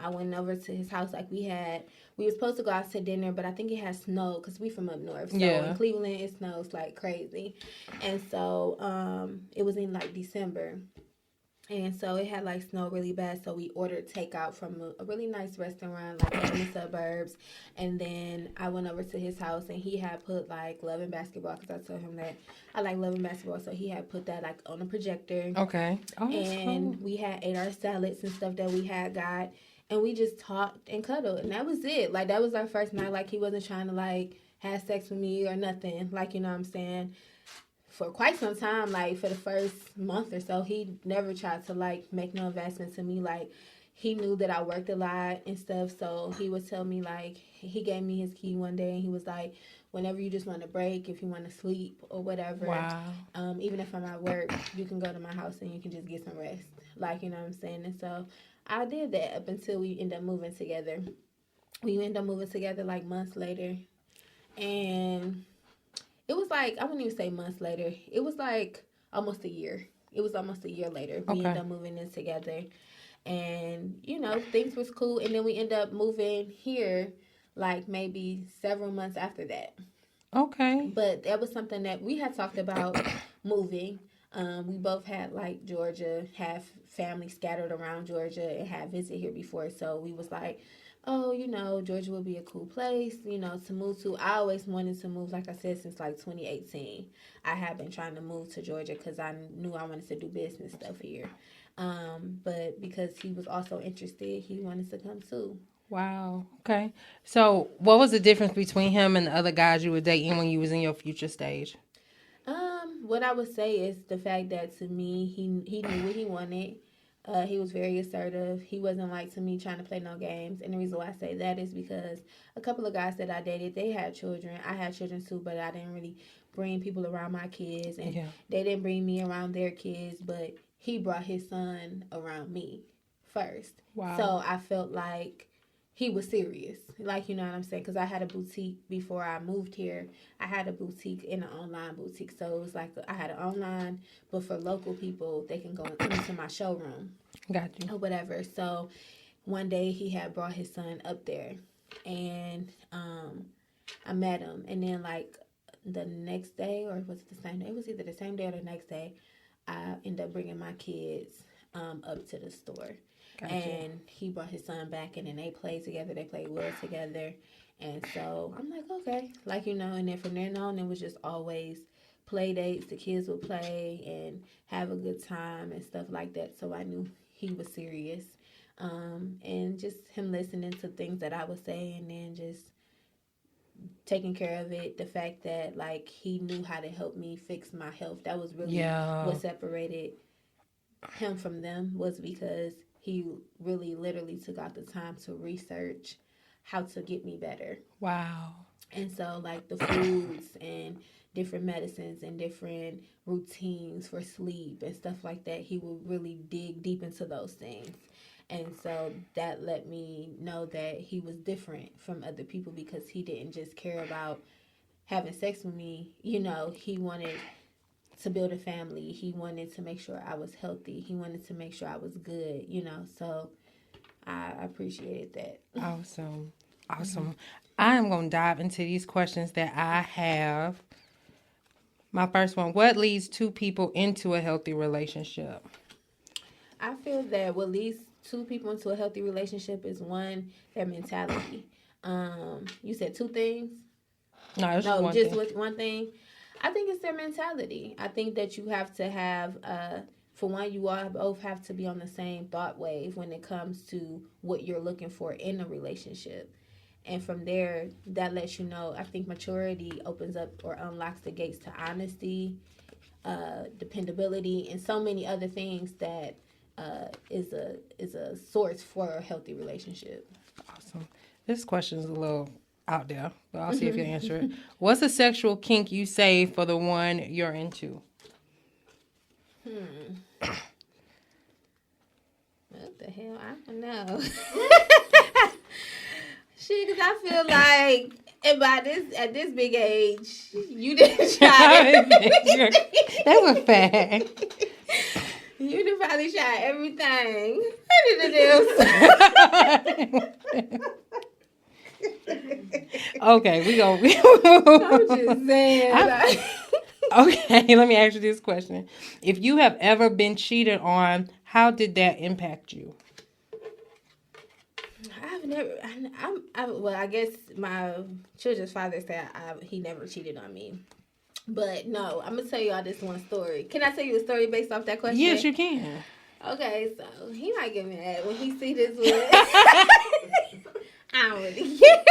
went over to his house. We were supposed to go out to dinner, but I think it had snow because we from up north. So in Cleveland, it snows like crazy. And so, it was in December. And so it had like snowed really bad. So we ordered takeout from a really nice restaurant like in the suburbs. And then I went over to his house and he had put like Love and Basketball because I told him that I like Love and Basketball. So he had put that like on a projector. Okay. Oh, that's And cool. we had ate our salads and stuff that we had got. And we just talked and cuddled. And that was it. Like that was our first night. Like he wasn't trying to like have sex with me or nothing. Like, you know what I'm saying? For quite some time, like for the first month or so, he never tried to like make no investment to me. Like he knew that I worked a lot and stuff, so he would tell me like he gave me his key one day and he was like, whenever you just want to break, if you want to sleep or whatever, Wow. even if I'm at work, you can go to my house and you can just get some rest. Like, you know what I'm saying? And so I did that up until we ended up moving together. We ended up moving together like months later, and it was like, I wouldn't even say months later. It was like almost a year. It was almost a year later. We Okay. ended up moving in together. And, you know, things was cool. And then we ended up moving here like maybe several months after that. Okay. But that was something that we had talked about moving. We both had like Georgia, have family scattered around Georgia and had visited here before. So we was like, oh, you know, Georgia would be a cool place, you know, to move to. I always wanted to move, like I said, since like 2018. I have been trying to move to Georgia because I knew I wanted to do business stuff here. But because he was also interested, he wanted to come too. Wow. Okay. So, what was the difference between him and the other guys you were dating when you was in your future stage? What I would say is the fact that to me, he knew what he wanted. He was very assertive. He wasn't like to me trying to play no games. And the reason why I say that is because a couple of guys that I dated, they had children. I had children too, but I didn't really bring people around my kids, and Yeah. they didn't bring me around their kids. But he brought his son around me first. Wow. So I felt like he was serious. Like, you know what I'm saying? Because I had a boutique before I moved here. I had a boutique and an online boutique. So it was like I had an online, but for local people, they can go into my showroom Got you. or whatever. So one day he had brought his son up there, and I met him. And then like the next day, or was it the same day? It was either the same day or the next day. I ended up bringing my kids up to the store. Gotcha. And he brought his son back, and then they played together. They played well together. And so I'm like, okay. Like, you know, and then from then on, it was just always play dates. The kids would play and have a good time and stuff like that. So I knew he was serious. And just him listening to things that I would say and then just taking care of it. The fact that, like, he knew how to help me fix my health. That was really what separated him from them, was because he really literally took out the time to research how to get me better. Wow. And so like the foods and different medicines and different routines for sleep and stuff like that, he would really dig deep into those things. And so that let me know that he was different from other people, because he didn't just care about having sex with me. You know, he wanted to build a family. He wanted to make sure I was healthy. He wanted to make sure I was good, you know. So I appreciated that. Awesome. Awesome. I am going to dive into these questions that I have. My first one: what leads two people into a healthy relationship? I feel that what leads two people into a healthy relationship is, one, their mentality. You said two things? No, it's just one thing. One thing. I think it's their mentality. I think that you have to have, for one, you all both have to be on the same thought wave when it comes to what you're looking for in a relationship. And from there, that lets you know, I think maturity opens up or unlocks the gates to honesty, dependability, and so many other things that is a source for a healthy relationship. Awesome. This question is a little out there, but I'll see if you answer it. What's a sexual kink you save for the one you're into? What the hell? I don't know. Shit, because I feel like at this big age, you didn't try everything. That was fast. You done probably tried everything. I did do. Okay, we go. I'm just saying. Okay, let me ask you this question. If you have ever been cheated on, How did that impact you? Well, I guess my children's father said he never cheated on me. But no, I'm going to tell y'all this one story. Can I tell you a story based off that question? Yes, you can. Okay, so he might get mad when he see this one. I don't really care.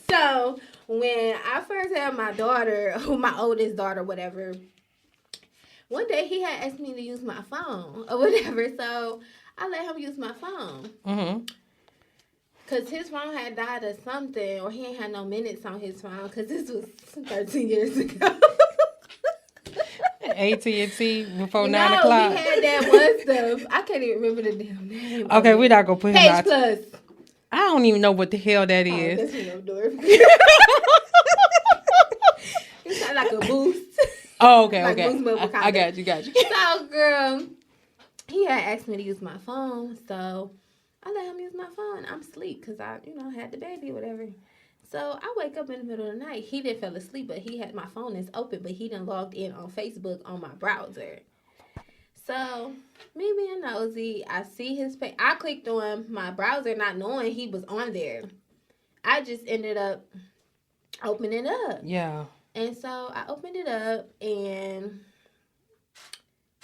So, when I first had my daughter, my oldest daughter, whatever, one day he had asked me to use my phone or whatever. So, I let him use my phone. Mm-hmm. Because his phone had died or something, or he ain't had no minutes on his phone, because this was 13 years ago. AT&T before 9 o'clock? No, he had that one stuff. I can't even remember the damn name. Okay, we're not going to put him out. Page Plus. I don't even know what the hell that is. That's what I'm doing. It's kind of like a boost. Oh, okay, like okay. Boost mobile I got you. So, girl, he had asked me to use my phone, so I let him use my phone. I'm asleep because I, had the baby or whatever. So I wake up in the middle of the night. He didn't fall asleep, but he had my phone is open, but he done logged in on Facebook on my browser. So me being nosy, I see his page. I clicked on my browser not knowing he was on there. I just ended up opening it up. Yeah. And so I opened it up and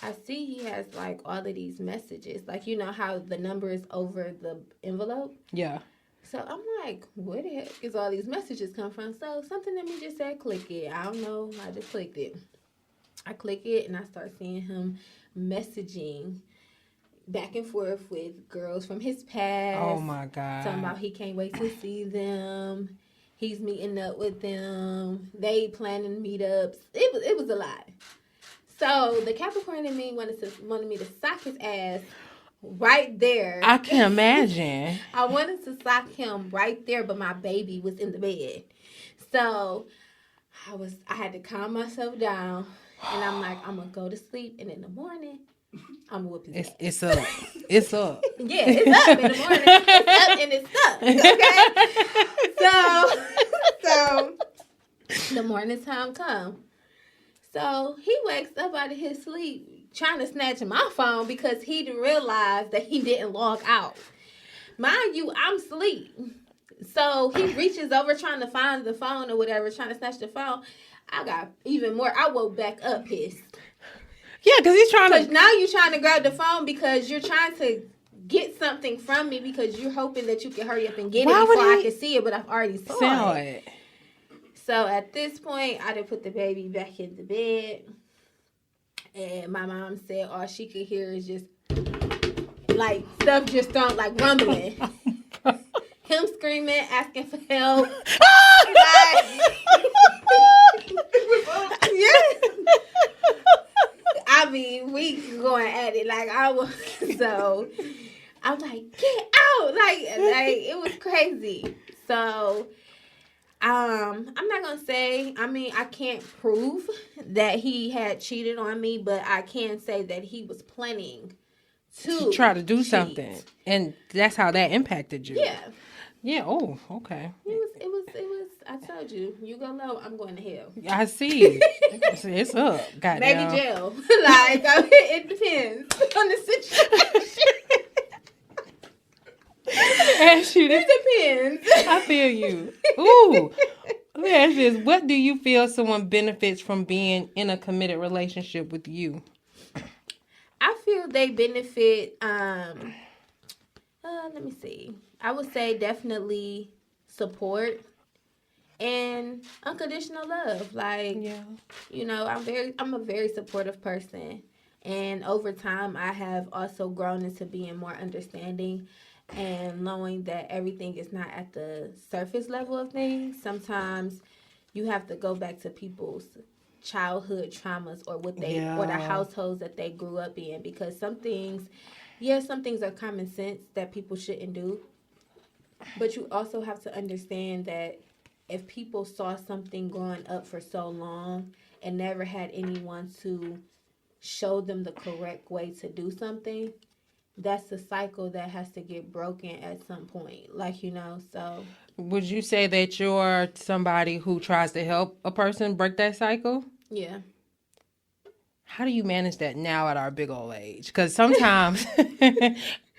I see he has like all of these messages. Like, how the number is over the envelope? Yeah. So I'm like, where the heck is all these messages come from? So something in me just said, click it. I don't know. I just clicked it. I click it and I start seeing him messaging back and forth with girls from his past. Oh my God. Talking about he can't wait to see them. He's meeting up with them. They planning meetups. It was a lot. So the Capricorn in me wanted me to sock his ass right there. I can imagine. I wanted to sock him right there, but my baby was in the bed. So I had to calm myself down, and I'm like, I'm gonna go to sleep, and in the morning, I'm gonna whoop his ass. It's up. It's up. Yeah, it's up in the morning. It's up and it's up. Okay. So the morning time come. So he wakes up out of his sleep trying to snatch my phone because he didn't realize that he didn't log out. Mind you, I'm asleep. So he reaches over trying to find the phone or whatever, trying to snatch the phone. I got even more. I woke back up pissed. Yeah, because he's trying to. Now you're trying to grab the phone because you're trying to get something from me because you're hoping that you can hurry up and get it before I can see it, but I've already saw it. So at this point, I done put the baby back in the bed. And my mom said all she could hear is just, like, stuff just don't, like, rumbling. Him screaming, asking for help. Yeah. I mean, we going at it like I was. So I'm like, get out. Like it was crazy. So I'm not going to say, I can't prove that he had cheated on me, but I can say that he was planning to try to do cheat. something. And that's how that impacted you. Yeah. Yeah. Oh, okay. It was, I told you, you go low, I'm going to hell. I see. It's up. Goddamn. Maybe jail. It depends on the situation. It depends. I feel you. Ooh. Let me ask you this. What do you feel someone benefits from being in a committed relationship with you? I feel they benefit, let me see. I would say definitely support and unconditional love. Like, yeah. I'm a very supportive person. And over time, I have also grown into being more understanding and knowing that everything is not at the surface level of things. Sometimes you have to go back to people's childhood traumas or or the households that they grew up in, because some things are common sense that people shouldn't do. But you also have to understand that if people saw something growing up for so long and never had anyone to show them the correct way to do something, that's a cycle that has to get broken at some point. So. Would you say that you're somebody who tries to help a person break that cycle? Yeah. How do you manage that now at our big old age? Because sometimes,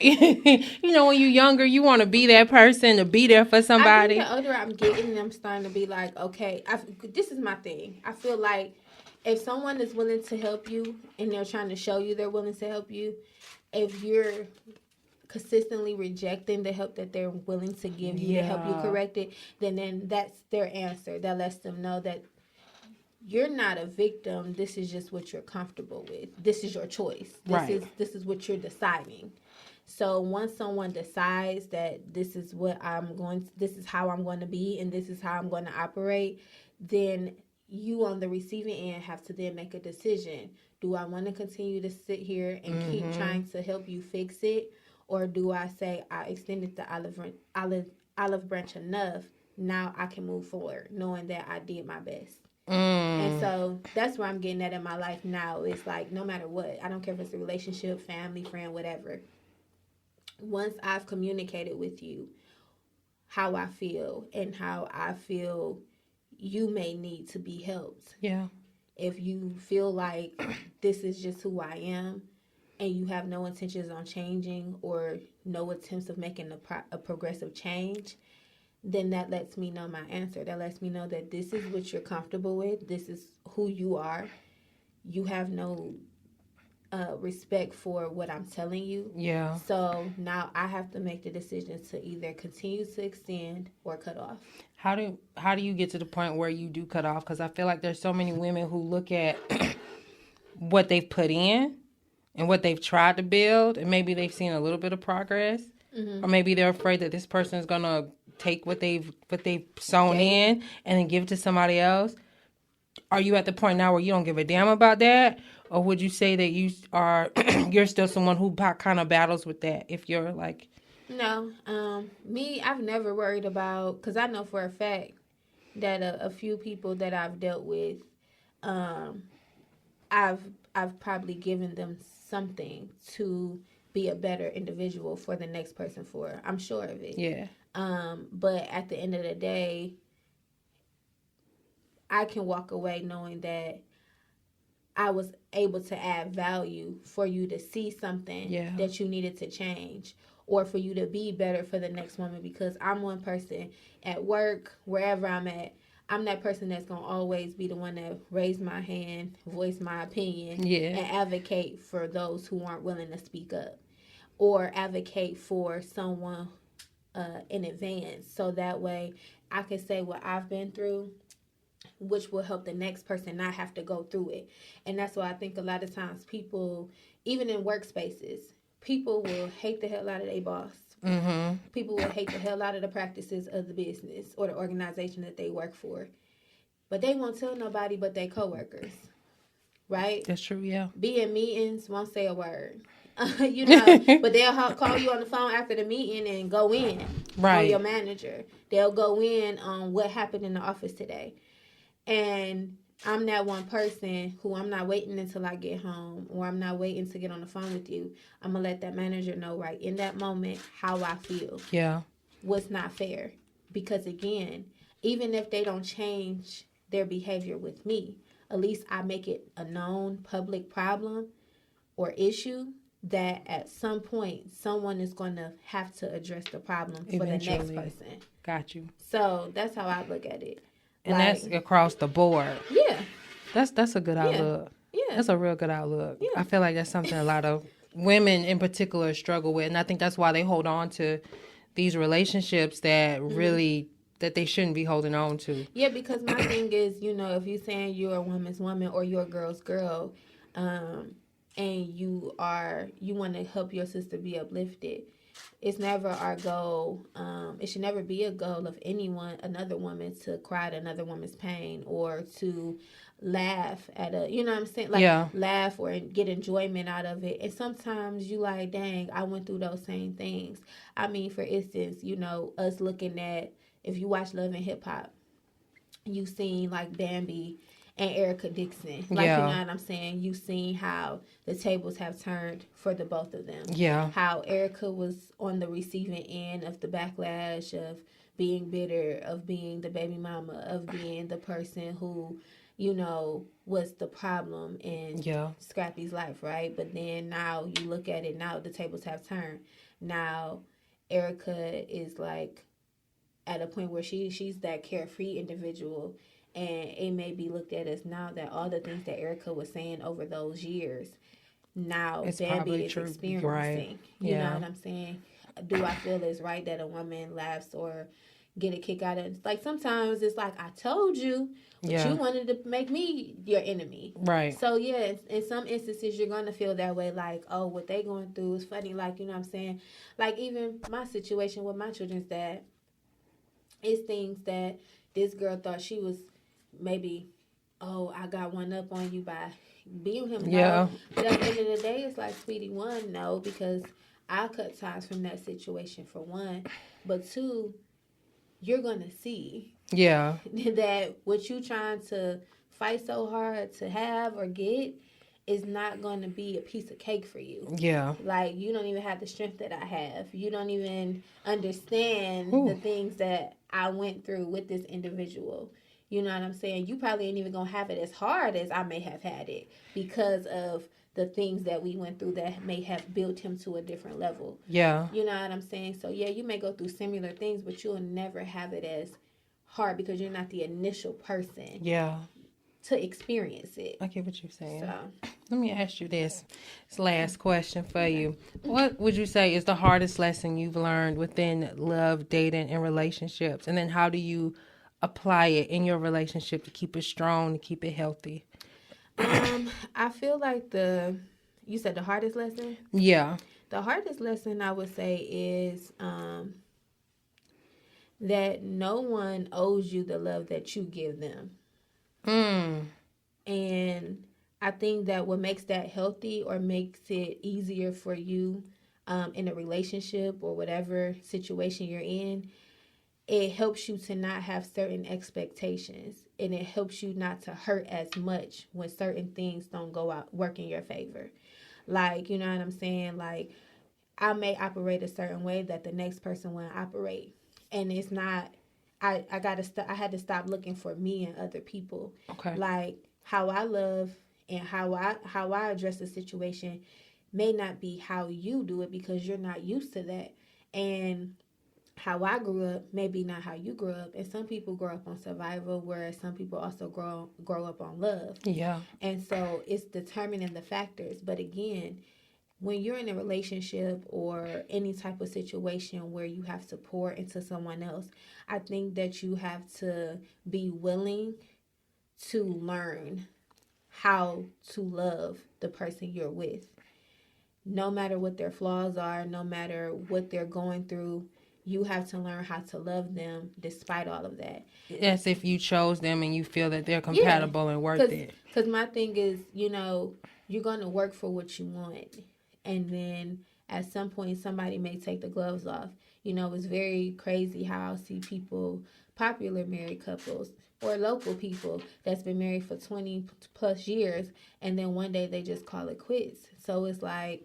you know, when you're younger, you want to be that person to be there for somebody. I think the older I'm getting, I'm starting to be like, okay, this is my thing. I feel like if someone is willing to help you and they're trying to show you they're willing to help you, if you're consistently rejecting the help that they're willing to give you to help you correct it, then that's their answer. That lets them know that you're not a victim. This is just what you're comfortable with. This is your choice. This is what you're deciding. So once someone decides that this is this is how I'm going to be, and this is how I'm going to operate, then you on the receiving end have to then make a decision. Do I want to continue to sit here and keep trying to help you fix it? Or do I say I extended the olive branch enough, now I can move forward, knowing that I did my best. And so that's where I'm getting at in my life now. It's like, no matter what, I don't care if it's a relationship, family, friend, whatever. Once I've communicated with you how I feel and how I feel you may need to be helped. Yeah. If you feel like this is just who I am and you have no intentions on changing or no attempts of making a progressive change, then that lets me know my answer. That lets me know that this is what you're comfortable with. This is who you are. You have no respect for what I'm telling you. Yeah. So now I have to make the decision to either continue to extend or cut off. How do you get to the point where you do cut off? Because I feel like there's so many women who look at what they've put in and what they've tried to build, and maybe they've seen a little bit of progress, or maybe they're afraid that this person is gonna take what they've sown in and then give it to somebody else. Are you at the point now where you don't give a damn about that, or would you say that you are you're still someone who kind of battles with that? If you're like, no, me, I've never worried about, because I know for a fact that a few people that I've dealt with, I've probably given them something to be a better individual for the next person for. I'm sure of it. Yeah. But at the end of the day, I can walk away knowing that I was able to add value for you to see something that you needed to change, or for you to be better for the next woman, because I'm one person at work, wherever I'm at, I'm that person that's going to always be the one that raise my hand, voice my opinion, and advocate for those who aren't willing to speak up, or advocate for someone in advance. So that way I can say what I've been through, which will help the next person not have to go through it. And that's why I think a lot of times people, even in workspaces, people will hate the hell out of their boss. Mm-hmm. People will hate the hell out of the practices of the business or the organization that they work for. But they won't tell nobody but their coworkers. Right? That's true, yeah. Be in meetings, won't say a word. You know, but they'll call you on the phone after the meeting and go in on your manager. They'll go in on what happened in the office today. And I'm that one person who, I'm not waiting until I get home, or I'm not waiting to get on the phone with you. I'm going to let that manager know right in that moment how I feel. Yeah. What's not fair. Because again, even if they don't change their behavior with me, at least I make it a known public problem or issue that at some point someone is going to have to address the problem for eventually. The next person. Got you. So that's how I look at it. And that's across the board. Yeah. That's a good outlook. Yeah. That's a real good outlook. Yeah. I feel like that's something a lot of women in particular struggle with. And I think that's why they hold on to these relationships that really, that they shouldn't be holding on to. Yeah, because my thing is, you know, if you're saying you're a woman's woman or you're a girl's girl, and you want to help your sister be uplifted, it's never our goal. It should never be a goal of another woman, to cry at another woman's pain or to laugh at you know what I'm saying? Like, laugh or get enjoyment out of it. And sometimes you like, dang, I went through those same things. I mean, for instance, you know, us looking at, if you watch Love and Hip Hop, you seen like Bambi and Erica Dixon. Like, you know what I'm saying? You've seen how the tables have turned for the both of them. Yeah. How Erica was on the receiving end of the backlash of being bitter, of being the baby mama, of being the person who was the problem in Scrappy's life, right? But then now you look at it, now the tables have turned. Now Erica is like at a point where she's that carefree individual, and it may be looked at as now that all the things that Erica was saying over those years, now it's Bambi is true. experiencing. Right. You know what I'm saying? Do I feel it's right that a woman laughs or get a kick out of it? Like sometimes it's like, I told you, but you wanted to make me your enemy. Right. So yeah, in some instances you're gonna feel that way, like, oh, what they going through is funny, like, you know what I'm saying? Like even my situation with my children's dad, it's things that this girl thought she was maybe, oh, I got one up on you by being him. No. But at the end of the day, it's like, sweetie, one, no, because I cut ties from that situation for one. But two, you're going to see that what you trying to fight so hard to have or get is not going to be a piece of cake for you. Yeah. Like, you don't even have the strength that I have. You don't even understand the things that I went through with this individual. You know what I'm saying? You probably ain't even going to have it as hard as I may have had it because of the things that we went through that may have built him to a different level. Yeah. You know what I'm saying? So, yeah, you may go through similar things, but you'll never have it as hard because you're not the initial person. Yeah. To experience it. I get what you're saying. So, let me ask you this last question for you. What would you say is the hardest lesson you've learned within love, dating, and relationships? And then how do you apply it in your relationship to keep it strong, to keep it healthy? I feel like you said the hardest lesson? Yeah. The hardest lesson I would say is that no one owes you the love that you give them. And I think that what makes that healthy or makes it easier for you in a relationship or whatever situation you're in, it helps you to not have certain expectations, and it helps you not to hurt as much when certain things don't work in your favor. Like, you know what I'm saying? Like, I may operate a certain way that the next person won't operate, and it's not. I had to stop looking for me and other people. Okay. Like, how I love and how I address the situation may not be how you do it because you're not used to that. And how I grew up may be not how you grew up. And some people grow up on survival, whereas some people also grow up on love. Yeah. And so it's determining the factors. But again, when you're in a relationship or any type of situation where you have to pour into someone else, I think that you have to be willing to learn how to love the person you're with. No matter what their flaws are, no matter what they're going through, you have to learn how to love them despite all of that. As if you chose them and you feel that they're compatible and worth it. Because my thing is, you're going to work for what you want. And then at some point, somebody may take the gloves off. It's very crazy how I see people, popular married couples or local people that's been married for 20 plus years, and then one day they just call it quits. So it's like,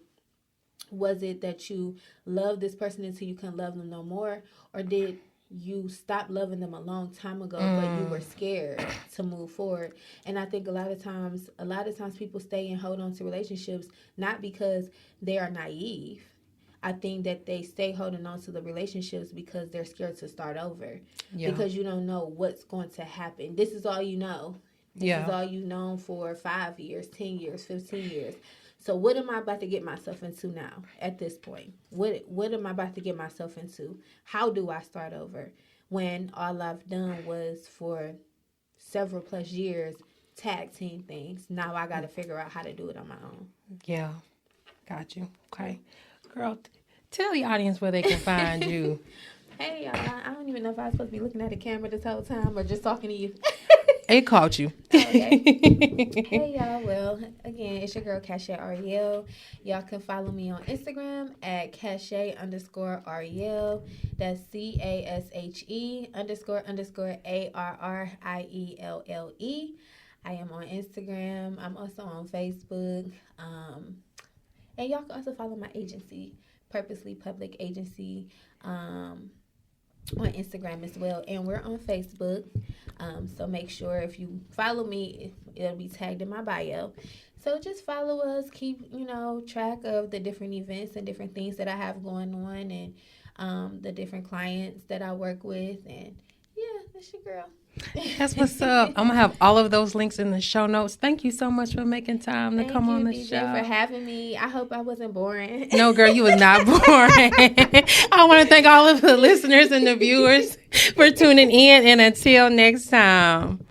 was it that you love this person until you couldn't love them no more? Or did you stop loving them a long time ago, but you were scared to move forward? And I think a lot of times people stay and hold on to relationships not because they are naive. I think that they stay holding on to the relationships because they're scared to start over. Yeah. Because you don't know what's going to happen. This is all you know. This is all you've known for 5 years, 10 years, 15 years. So what am I about to get myself into now at this point? What am I about to get myself into? How do I start over when all I've done was for several plus years tag team things? Now I got to figure out how to do it on my own. Yeah. Got you. Okay. Girl, tell the audience where they can find you. Hey, y'all. I don't even know if I was supposed to be looking at the camera this whole time or just talking to you. It caught you. Okay. Hey, y'all. Well, again, it's your girl, Cashe Arielle. Y'all can follow me on Instagram at Cashe_Arielle. That's CASHE__ARRIELLE. I am on Instagram. I'm also on Facebook. And y'all can also follow my agency, Purposely Public Agency. on Instagram as well, and we're on Facebook. So make sure if you follow me, it'll be tagged in my bio. So just follow us, keep track of the different events and different things that I have going on, and the different clients that I work with, and yeah, that's your girl. That's what's up. I'm gonna have all of those links in the show notes. Thank you so much for making time to come on the DJ, show. for having me. I hope I wasn't boring. No, girl, you was not boring. I want to thank all of the listeners and the viewers for tuning in, and until next time.